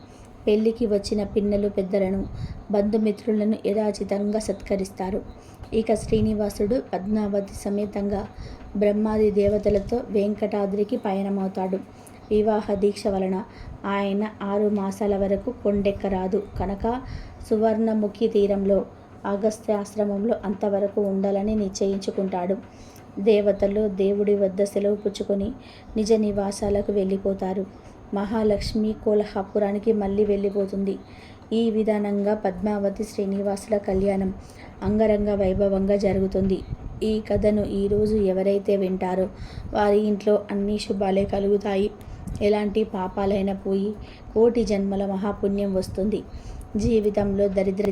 S1: పెళ్లికి వచ్చిన పిన్నలు పెద్దలను బంధుమిత్రులను యథాచితంగా సత్కరిస్తారు. ఇక శ్రీనివాసుడు పద్మావతి సమేతంగా బ్రహ్మాది దేవతలతో వెంకటాద్రికి పయనమవుతాడు. వివాహ దీక్ష వలన ఆయన 6 మాసాల వరకు కొండెక్కరాదు కనుక సువర్ణముఖి తీరంలో అగస్త్యాశ్రమంలో అంతవరకు ఉండాలని నిశ్చయించుకుంటాడు. దేవతలు దేవుడి వద్ద సెలవు పుచ్చుకొని నిజ నివాసాలకు వెళ్ళిపోతారు. మహాలక్ష్మి కోల్హాపురానికి మళ్ళీ వెళ్ళిపోతుంది. ఈ విధానంగా పద్మావతి శ్రీనివాసుల కళ్యాణం అంగరంగ వైభవంగా జరుగుతుంది. ఈ కథను ఈరోజు ఎవరైతే వింటారో వారి ఇంట్లో అన్ని శుభాలే కలుగుతాయి. ఎలాంటి పాపాలైనా పోయి కోటి జన్మల మహాపుణ్యం వస్తుంది. జీవితంలో దరిద్ర